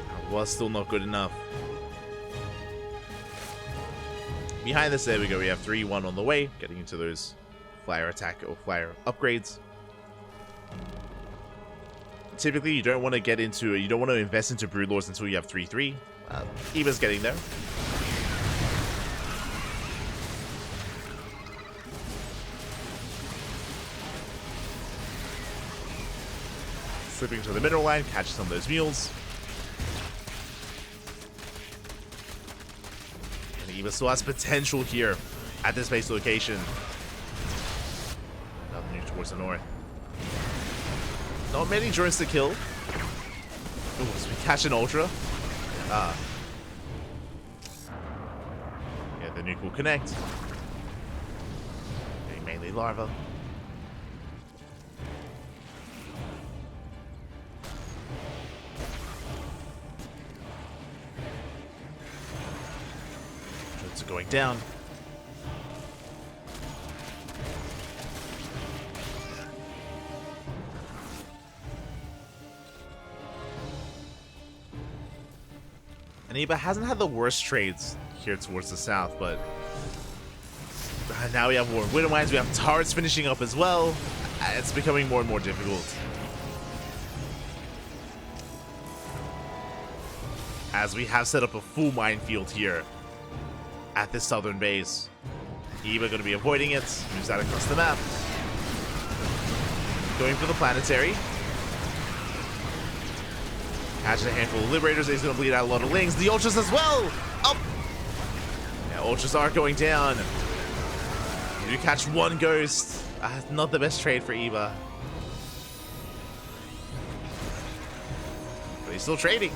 That was still not good enough. Behind this, there we go. We have 3-1 on the way, getting into those flyer attack or flyer upgrades. Typically, you don't want to get into, you don't want to invest into Broodlords until you have 3-3. Eva's getting there. Slipping to the mineral line, catch some of those mules. And Eva still has potential here at this base location. Another nuke towards the north. Not many drones to kill. Ooh, so we catch an ultra. Yeah, the nuke will connect. Getting mainly larva. Drones are going down. And Eva hasn't had the worst trades here towards the south, but now we have more Widow Mines, we have turrets finishing up as well. It's becoming more and more difficult. As we have set up a full minefield here at this southern base. Eva going to be avoiding it, moves that across the map. Going for the planetary. Catching a handful of Liberators, he's going to bleed out a lot of Lings. The Ultras as well! Up! Yeah, Ultras are going down. You catch one Ghost. Not the best trade for Eva. But he's still trading.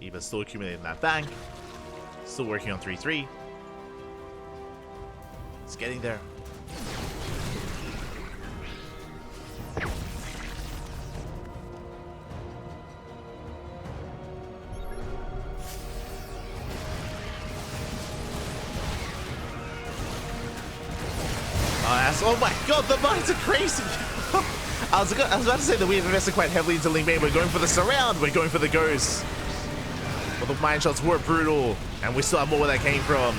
Eva's still accumulating that bank. Still working on 3-3. It's getting there. Oh my god, the mines are crazy! I was about to say that we have invested quite heavily into Ling Bane. We're going for the surround, we're going for the ghost. But the mine shots were brutal, and we still have more where that came from.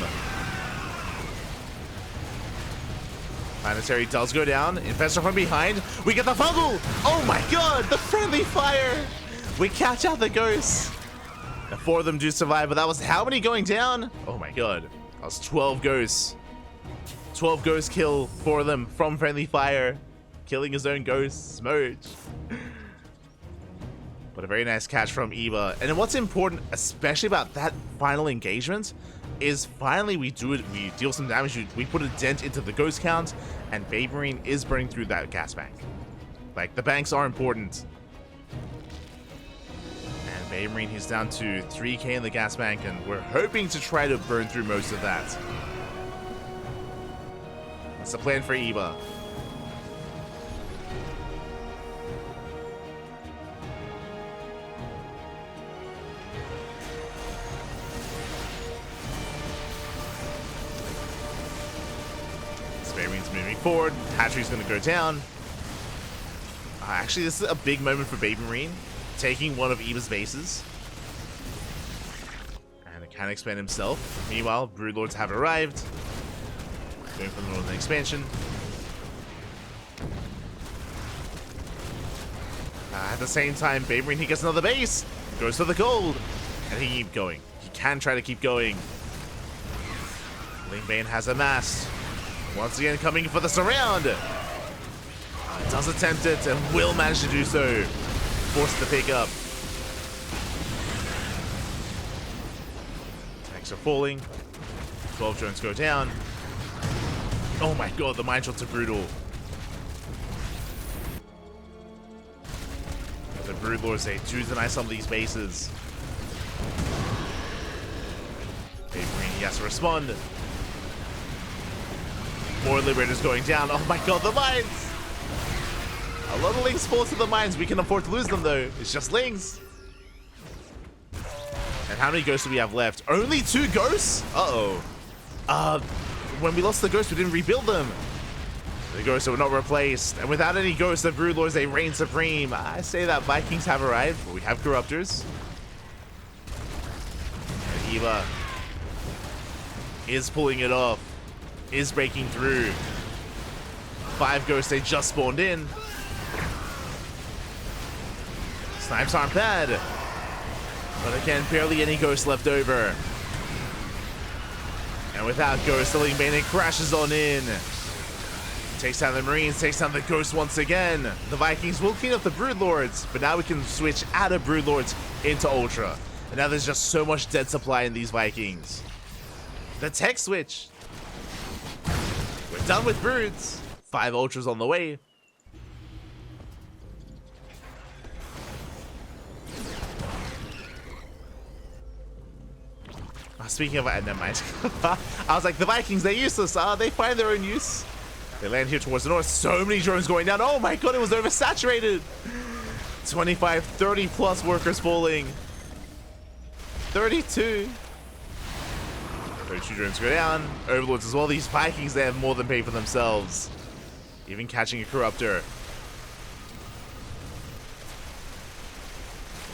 Planetary does go down. Infestor from behind. We get the fungal! Oh my god, the friendly fire! We catch out the ghosts. The 4 of them do survive, but that was how many going down? Oh my god. That was 12 ghosts. 12 ghosts kill 4 of them from friendly fire. Killing his own ghost. Smooch. But a very nice catch from Eva. And what's important, especially about that final engagement, is finally we deal some damage. We put a dent into the ghost count, and BabyMarine is burning through that gas bank. Like, the banks are important. And BabyMarine, he's down to 3k in the gas bank, and we're hoping to try to burn through most of that. That's the plan for Eva. BabyMarine's moving forward. Hatchery's going to go down. Actually, this is a big moment for BabyMarine, taking one of Eva's bases. And it can expand himself. Meanwhile, Broodlords have arrived. Going for the northern expansion. At the same time, BabyMarine, he gets another base. Goes for the gold. And he can keep going. He can try to keep going. Ling Bane has amassed. Once again, coming for the surround. Does attempt it and will manage to do so. Forced to pick up. Tanks are falling. 12 drones go down. Oh my god, the mine shots are brutal. The Broodlords, they do deny some of these bases. BabyMarine, he has to respond. More Liberators going down. Oh my god, the mines! A lot of Lings fall to the mines. We can afford to lose them though. It's just Lings. And how many ghosts do we have left? Only 2 ghosts? Uh-oh. When we lost the ghosts, we didn't rebuild them. The ghosts were not replaced. And without any ghosts, the Broodlords, they reign supreme. I say that Vikings have arrived, but we have Corruptors. And Eva is pulling it off. Is breaking through. 5 ghosts, they just spawned in. Snipes aren't bad. But again, barely any ghosts left over. And without ghosts, the Ling Bane crashes on in. Takes down the Marines, takes down the ghosts once again. The Vikings will clean up the Broodlords, but now we can switch out of Broodlords into Ultra. And now there's just so much dead supply in these Vikings. The tech switch. We're done with Broods. 5 Ultras on the way. Speaking of, never mind. I was like, the Vikings, they're useless. They find their own use. They land here towards the north. So many drones going down. Oh my god, it was oversaturated. 25, 30 plus workers falling. 32. Those 2 drones go down. Overlords as well. These Vikings, they have more than paid for themselves. Even catching a Corruptor.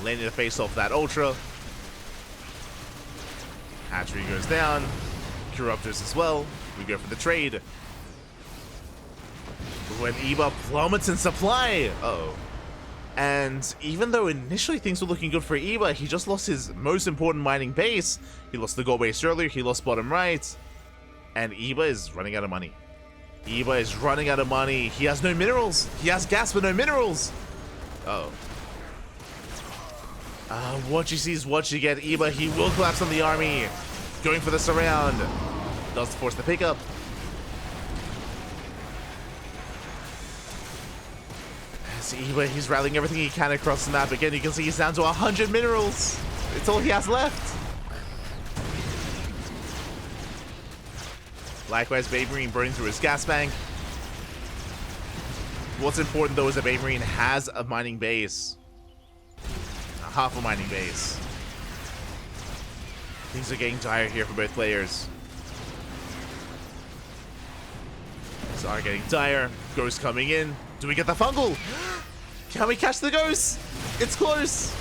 Landing the face off that Ultra. Hatchery goes down. Corruptors as well. We go for the trade. When Eva plummets in supply. Uh-oh. And even though initially things were looking good for Eva, he just lost his most important mining base. He lost the gold base earlier. He lost bottom right. And Eva is running out of money. Eva is running out of money. He has no minerals. He has gas but no minerals. Uh-oh. What you see is what you get. Eva, he will collapse on the army. Going for the surround. Does force the pickup. As Eva, he's rallying everything he can across the map. Again, you can see he's down to 100 minerals. It's all he has left. Likewise, BabyMarine burning through his gas bank. What's important though is that BabyMarine has a mining base. Half a mining base. Things are getting dire here for both players. Things are getting dire. Ghost coming in. Do we get the fungal? Can we catch the ghost? It's close.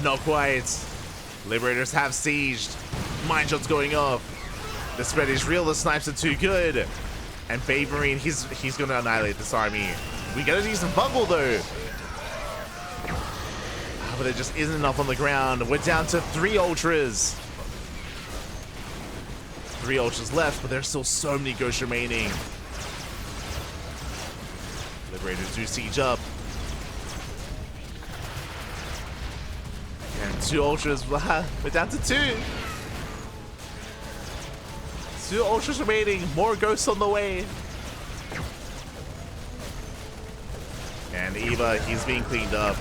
Not quite. Liberators have sieged. Mine shots going off. The spread is real. The snipes are too good. And BabyMarine, he's going to annihilate this army. We got a decent fungal though. But it just isn't enough on the ground. We're down to 3 ultras. 3 ultras left, but there's still so many ghosts remaining. Liberators do siege up. And 2 ultras. We're down to 2. 2 ultras remaining. More ghosts on the way. And Eva, he's being cleaned up.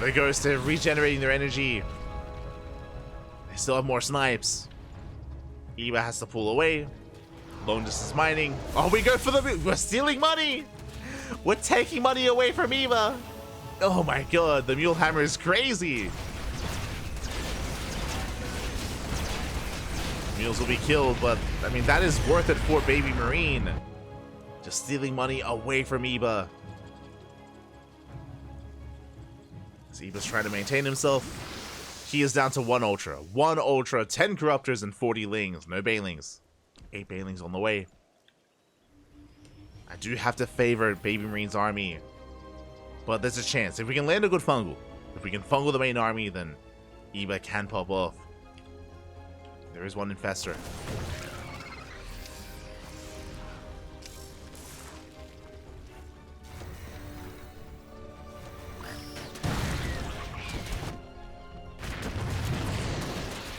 The ghosts are regenerating their energy. They still have more snipes. Eva has to pull away. Lone distance mining. Oh, we go for the... We're stealing money. We're taking money away from Eva. Oh my god, the Mule Hammer is crazy. Mules will be killed, but I mean, that is worth it for BabyMarine. Just stealing money away from Eva. Eva's trying to maintain himself. He is down to 1 ultra. 1 ultra, 10 corruptors, and 40 lings. No bailings. 8 bailings on the way. I do have to favor BabyMarine's army. But there's a chance. If we can land a good fungal, if we can fungal the main army, then Eva can pop off. There is 1 infestor.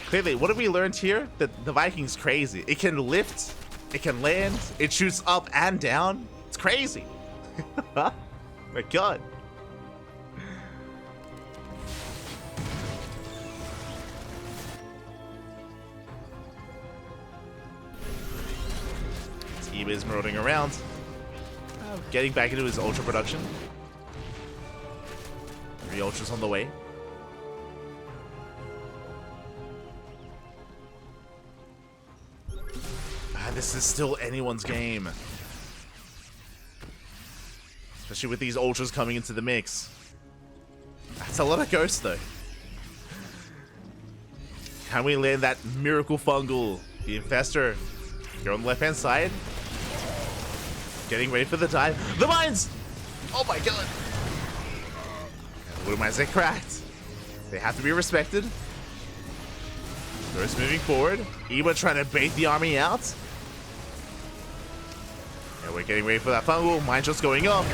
Clearly, what have we learned here? That the Viking's crazy. It can lift, it can land, it shoots up and down. It's crazy. My god. Eva is marauding around. Getting back into his ultra production. 3 ultras on the way. This is still anyone's game. Especially with these ultras coming into the mix. That's a lot of ghosts though. Can we land that miracle fungal? The infestor. Here on the left hand side. Getting ready for the dive. The mines! Oh my god. Blue mines are cracked. They have to be respected. Ghost moving forward. Eva trying to bait the army out. Yeah, we're getting ready for that fungal. Mine just going up.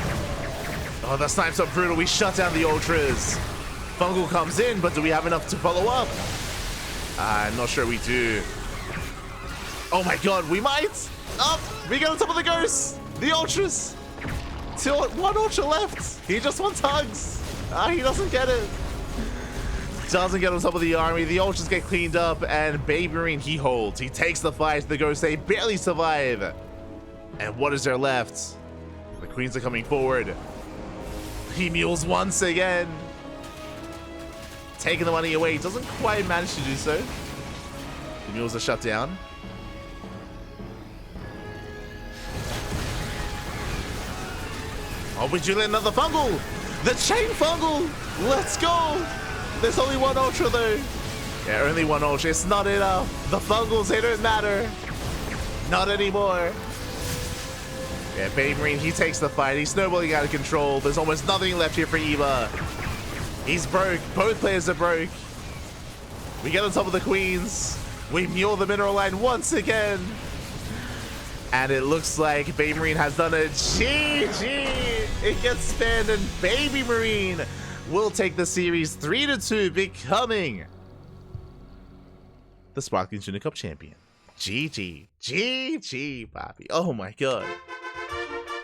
Oh, the snipes are brutal. We shut down the ultras. Fungal comes in, but do we have enough to follow up? I'm not sure we do. Oh my god, we might. Up. We get on top of the ghosts. The ultras. 1 ultra left. He just wants hugs. He doesn't get it. Doesn't get on top of the army. The ultras get cleaned up, and BabyMarine, he holds. He takes the fight. The ghosts, they barely survive. And what is there left? The queens are coming forward. He mules once again. Taking the money away. Doesn't quite manage to do so. The mules are shut down. Oh, would you let another fungal? The chain fungal! Let's go! There's only one ultra though. Yeah, only one ultra. It's not enough. The fungals, they don't matter. Not anymore. Yeah, BabyMarine, he takes the fight. He's snowballing out of control. There's almost nothing left here for Eva. He's broke. Both players are broke. We get on top of the queens. We mule the mineral line once again. And it looks like BabyMarine has done a GG. It gets spanned and BabyMarine will take the series 3-2, becoming the Sparkling Tuna Cup champion. GG. GG, Bobby. Oh my god.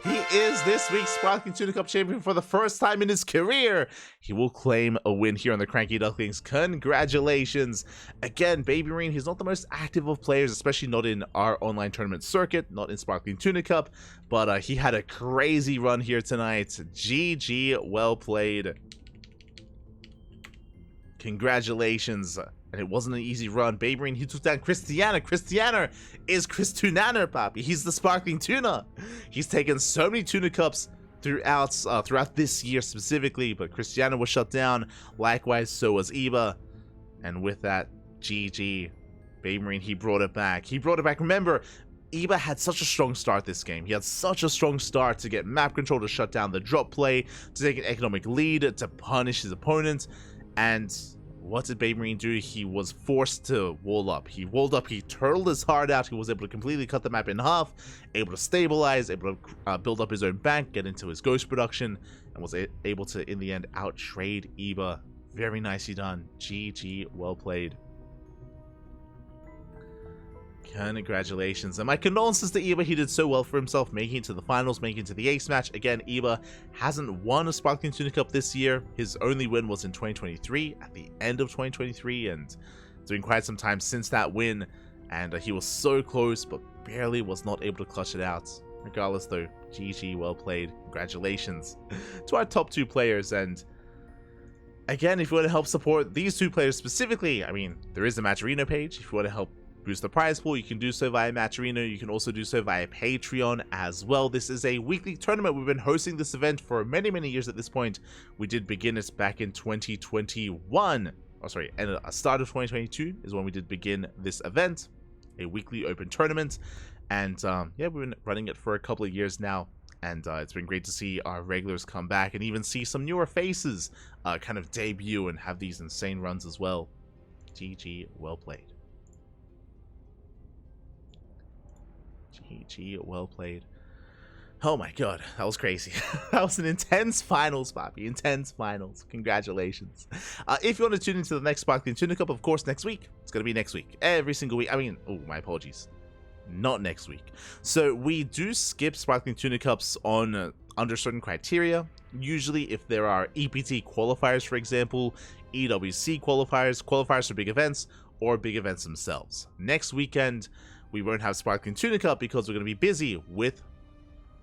He is this week's Sparkling Tuna Cup champion for the first time in his career. He will claim a win here on the Cranky Ducklings. Congratulations. Again, BabyMarine, he's not the most active of players, especially not in our online tournament circuit, not in Sparkling Tuna Cup, but he had a crazy run here tonight. GG, well played. Congratulations. And it wasn't an easy run. BabyMarine, he took down Christiana. Christiana is Chris Tunaner, Papi. He's the Sparkling Tuna. He's taken so many Tuna Cups throughout this year specifically, but Christiana was shut down. Likewise, so was Eva. And with that, GG. BabyMarine, he brought it back. He brought it back. Remember, Eva had such a strong start this game. He had such a strong start to get map control, to shut down the drop play, to take an economic lead, to punish his opponent. And what did BabyMarine do? He was forced to wall up. He walled up, he turtled his heart out, he was able to completely cut the map in half, able to stabilize, able to build up his own bank, get into his ghost production, and was able to, in the end, out-trade Eva. Very nicely done. GG, well played. Congratulations, and my condolences to Eva. He did so well for himself, making it to the finals, making it to the ace match. Again, Eva hasn't won a Sparkling Tuna Cup this year. His only win was in 2023, at the end of 2023, and it's been quite some time since that win, and he was so close, but barely was not able to clutch it out. Regardless though, GG, well played. Congratulations to our top two players. And again, if you want to help support these two players specifically, I mean, there is a Matcherino page. If you want to help boost the prize pool, you can do so via Matcherino. You can also do so via Patreon as well. This is a weekly tournament. We've been hosting this event for many years at this point. We did begin it back in 2021. Oh, sorry, and a start of 2022 is when we did begin this event, a weekly open tournament. And yeah, we've been running it for a couple of years now. And it's been great to see our regulars come back and even see some newer faces kind of debut and have these insane runs as well. GG, well played. GG, well played. Oh my god, that was crazy. That was an intense finals, Papi. Intense finals. Congratulations. If you want to tune into the next Sparkling Tuna Cup, of course, next week. It's going to be next week. Every single week. I mean, oh, my apologies. Not next week. So we do skip Sparkling Tuna Cups on under certain criteria. Usually if there are EPT qualifiers, for example, EWC qualifiers for big events, or big events themselves. Next weekend, we won't have Sparkling Tuna Cup because we're going to be busy with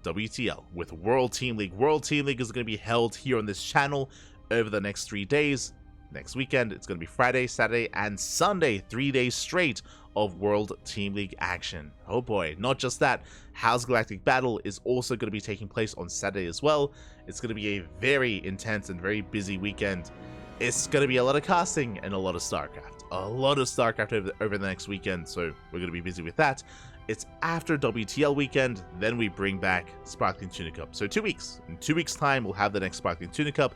WTL, with World Team League. World Team League is going to be held here on this channel over the next 3 days. Next weekend, it's going to be Friday, Saturday, and Sunday, 3 days straight of World Team League action. Oh boy, not just that, House Galactic Battle is also going to be taking place on Saturday as well. It's going to be a very intense and very busy weekend. It's going to be a lot of casting and a lot of StarCraft. A lot of StarCraft over the next weekend, so we're going to be busy with that. It's after WTL weekend, then we bring back Sparkling Tuna Cup. So 2 weeks. In 2 weeks' time, we'll have the next Sparkling Tuna Cup.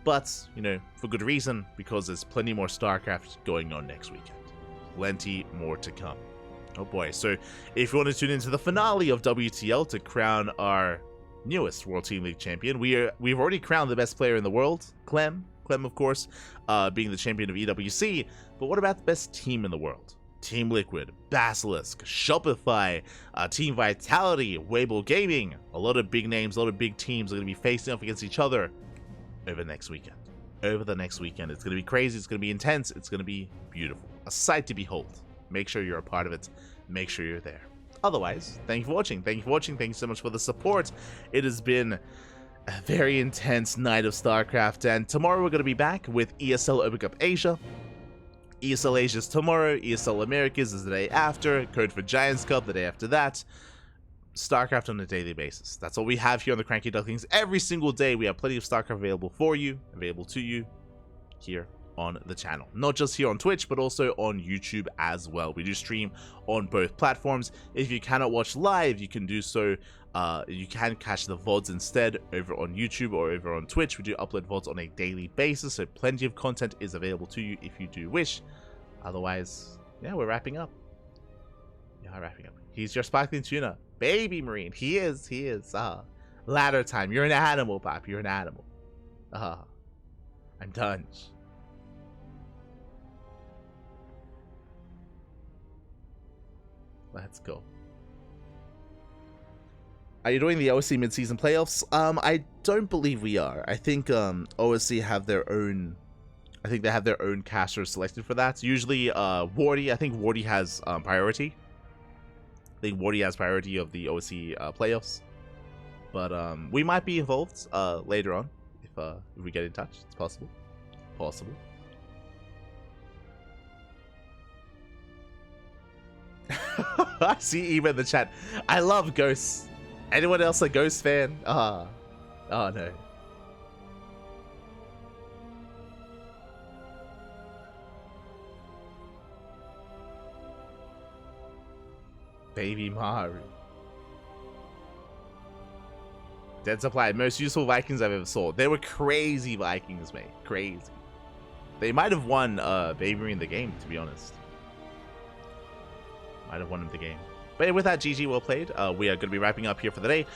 But, you know, for good reason, because there's plenty more StarCraft going on next weekend. Plenty more to come. Oh boy, so if you want to tune into the finale of WTL to crown our newest World Team League champion, we've already crowned the best player in the world, Clem, of course, being the champion of EWC. But what about the best team in the world? Team Liquid, Basilisk, Shopify, Team Vitality, Weibo Gaming. A lot of big names, a lot of big teams are going to be facing off against each other over next weekend. Over the next weekend. It's going to be crazy, it's going to be intense, it's going to be beautiful. A sight to behold. Make sure you're a part of it. Make sure you're there. Otherwise, thank you for watching. Thank you for watching. Thank you so much for the support. It has been a very intense night of StarCraft, and tomorrow we're going to be back with ESL Open Cup Asia. ESL Asia's tomorrow, ESL Americas is the day after, Code for Giants Cup the day after that, StarCraft on a daily basis. That's what we have here on the Cranky Ducklings. Every single day we have plenty of StarCraft available for you, available to you here on the channel. Not just here on Twitch, but also on YouTube as well. We do stream on both platforms. If you cannot watch live, you can do so. You can catch the VODs instead over on YouTube or over on Twitch. We do upload VODs on a daily basis, so plenty of content is available to you if you do wish. Otherwise, yeah, we're wrapping up. Yeah, wrapping up. He's your Sparkling Tuna. BabyMarine. He is. Ladder time. You're an animal, Pop. You're an animal. I'm done. Let's go. Are you doing the OSC mid-season playoffs? I don't believe we are. I think OSC have their own. I think they have their own casters selected for that. Usually, Wardy. I think Wardy has priority. I think Wardy has priority of the OSC playoffs. But we might be involved later on if we get in touch. It's possible. Possible. I see Eva in the chat. I love Ghosts. Anyone else a Ghost fan? Oh no. BabyMarine. Dead Supply. Most useful Vikings I've ever saw. They were crazy Vikings, mate. Crazy. They might have won BabyMarine the game, to be honest. Might have won him the game. But with that, GG, well played. We are going to be wrapping up here for the day.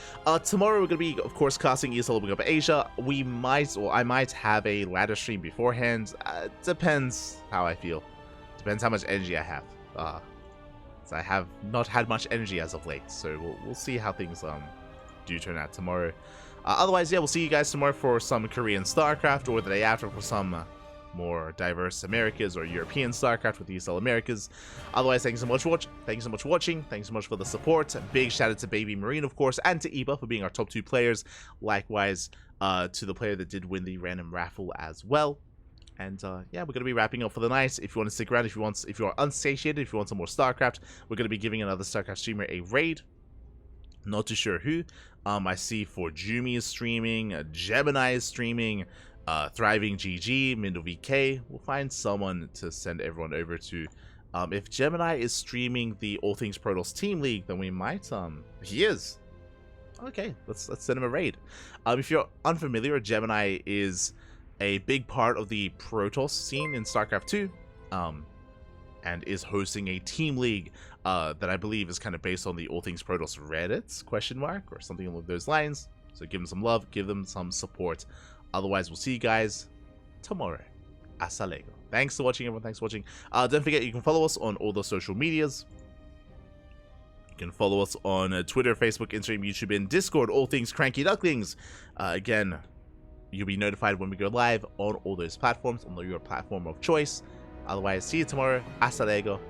Tomorrow we're going to be, of course, casting ESL World Cup Asia. We might, or I might have a ladder stream beforehand. Depends how I feel. Depends how much energy I have. So I have not had much energy as of late, so we'll see how things do turn out tomorrow. Otherwise, yeah, we'll see you guys tomorrow for some Korean StarCraft, or the day after for some more diverse Americas or European StarCraft with ESL Americas. Otherwise, thank you so much for watching. Thank you so much for watching. Thanks so much for the support. Big shout out to BabyMarine, of course, and to Eba for being our top 2 players. Likewise, to the player that did win the random raffle as well. And yeah, we're gonna be wrapping up for the night. If you want to stick around, if you are unsatiated, if you want some more StarCraft, we're gonna be giving another StarCraft streamer a raid. Not too sure who. I see for Jumi is streaming, Gemini is streaming. Thriving GG, Mindo VK. We'll find someone to send everyone over to. If Gemini is streaming the All Things Protoss Team League, then we might. He is. Okay, let's send him a raid. If you're unfamiliar, Gemini is a big part of the Protoss scene in StarCraft 2, and is hosting a team league that I believe is kind of based on the All Things Protoss Reddits ? Or something along those lines. So give them some love, give them some support. Otherwise, we'll see you guys tomorrow. Hasta luego. Thanks for watching, everyone. Thanks for watching. Don't forget, you can follow us on all the social medias. You can follow us on Twitter, Facebook, Instagram, YouTube, and Discord. All things Cranky Ducklings. Again, you'll be notified when we go live on all those platforms, on your platform of choice. Otherwise, see you tomorrow. Hasta luego.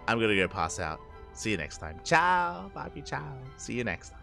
I'm going to go pass out. See you next time. Ciao. Bye. Ciao. See you next time.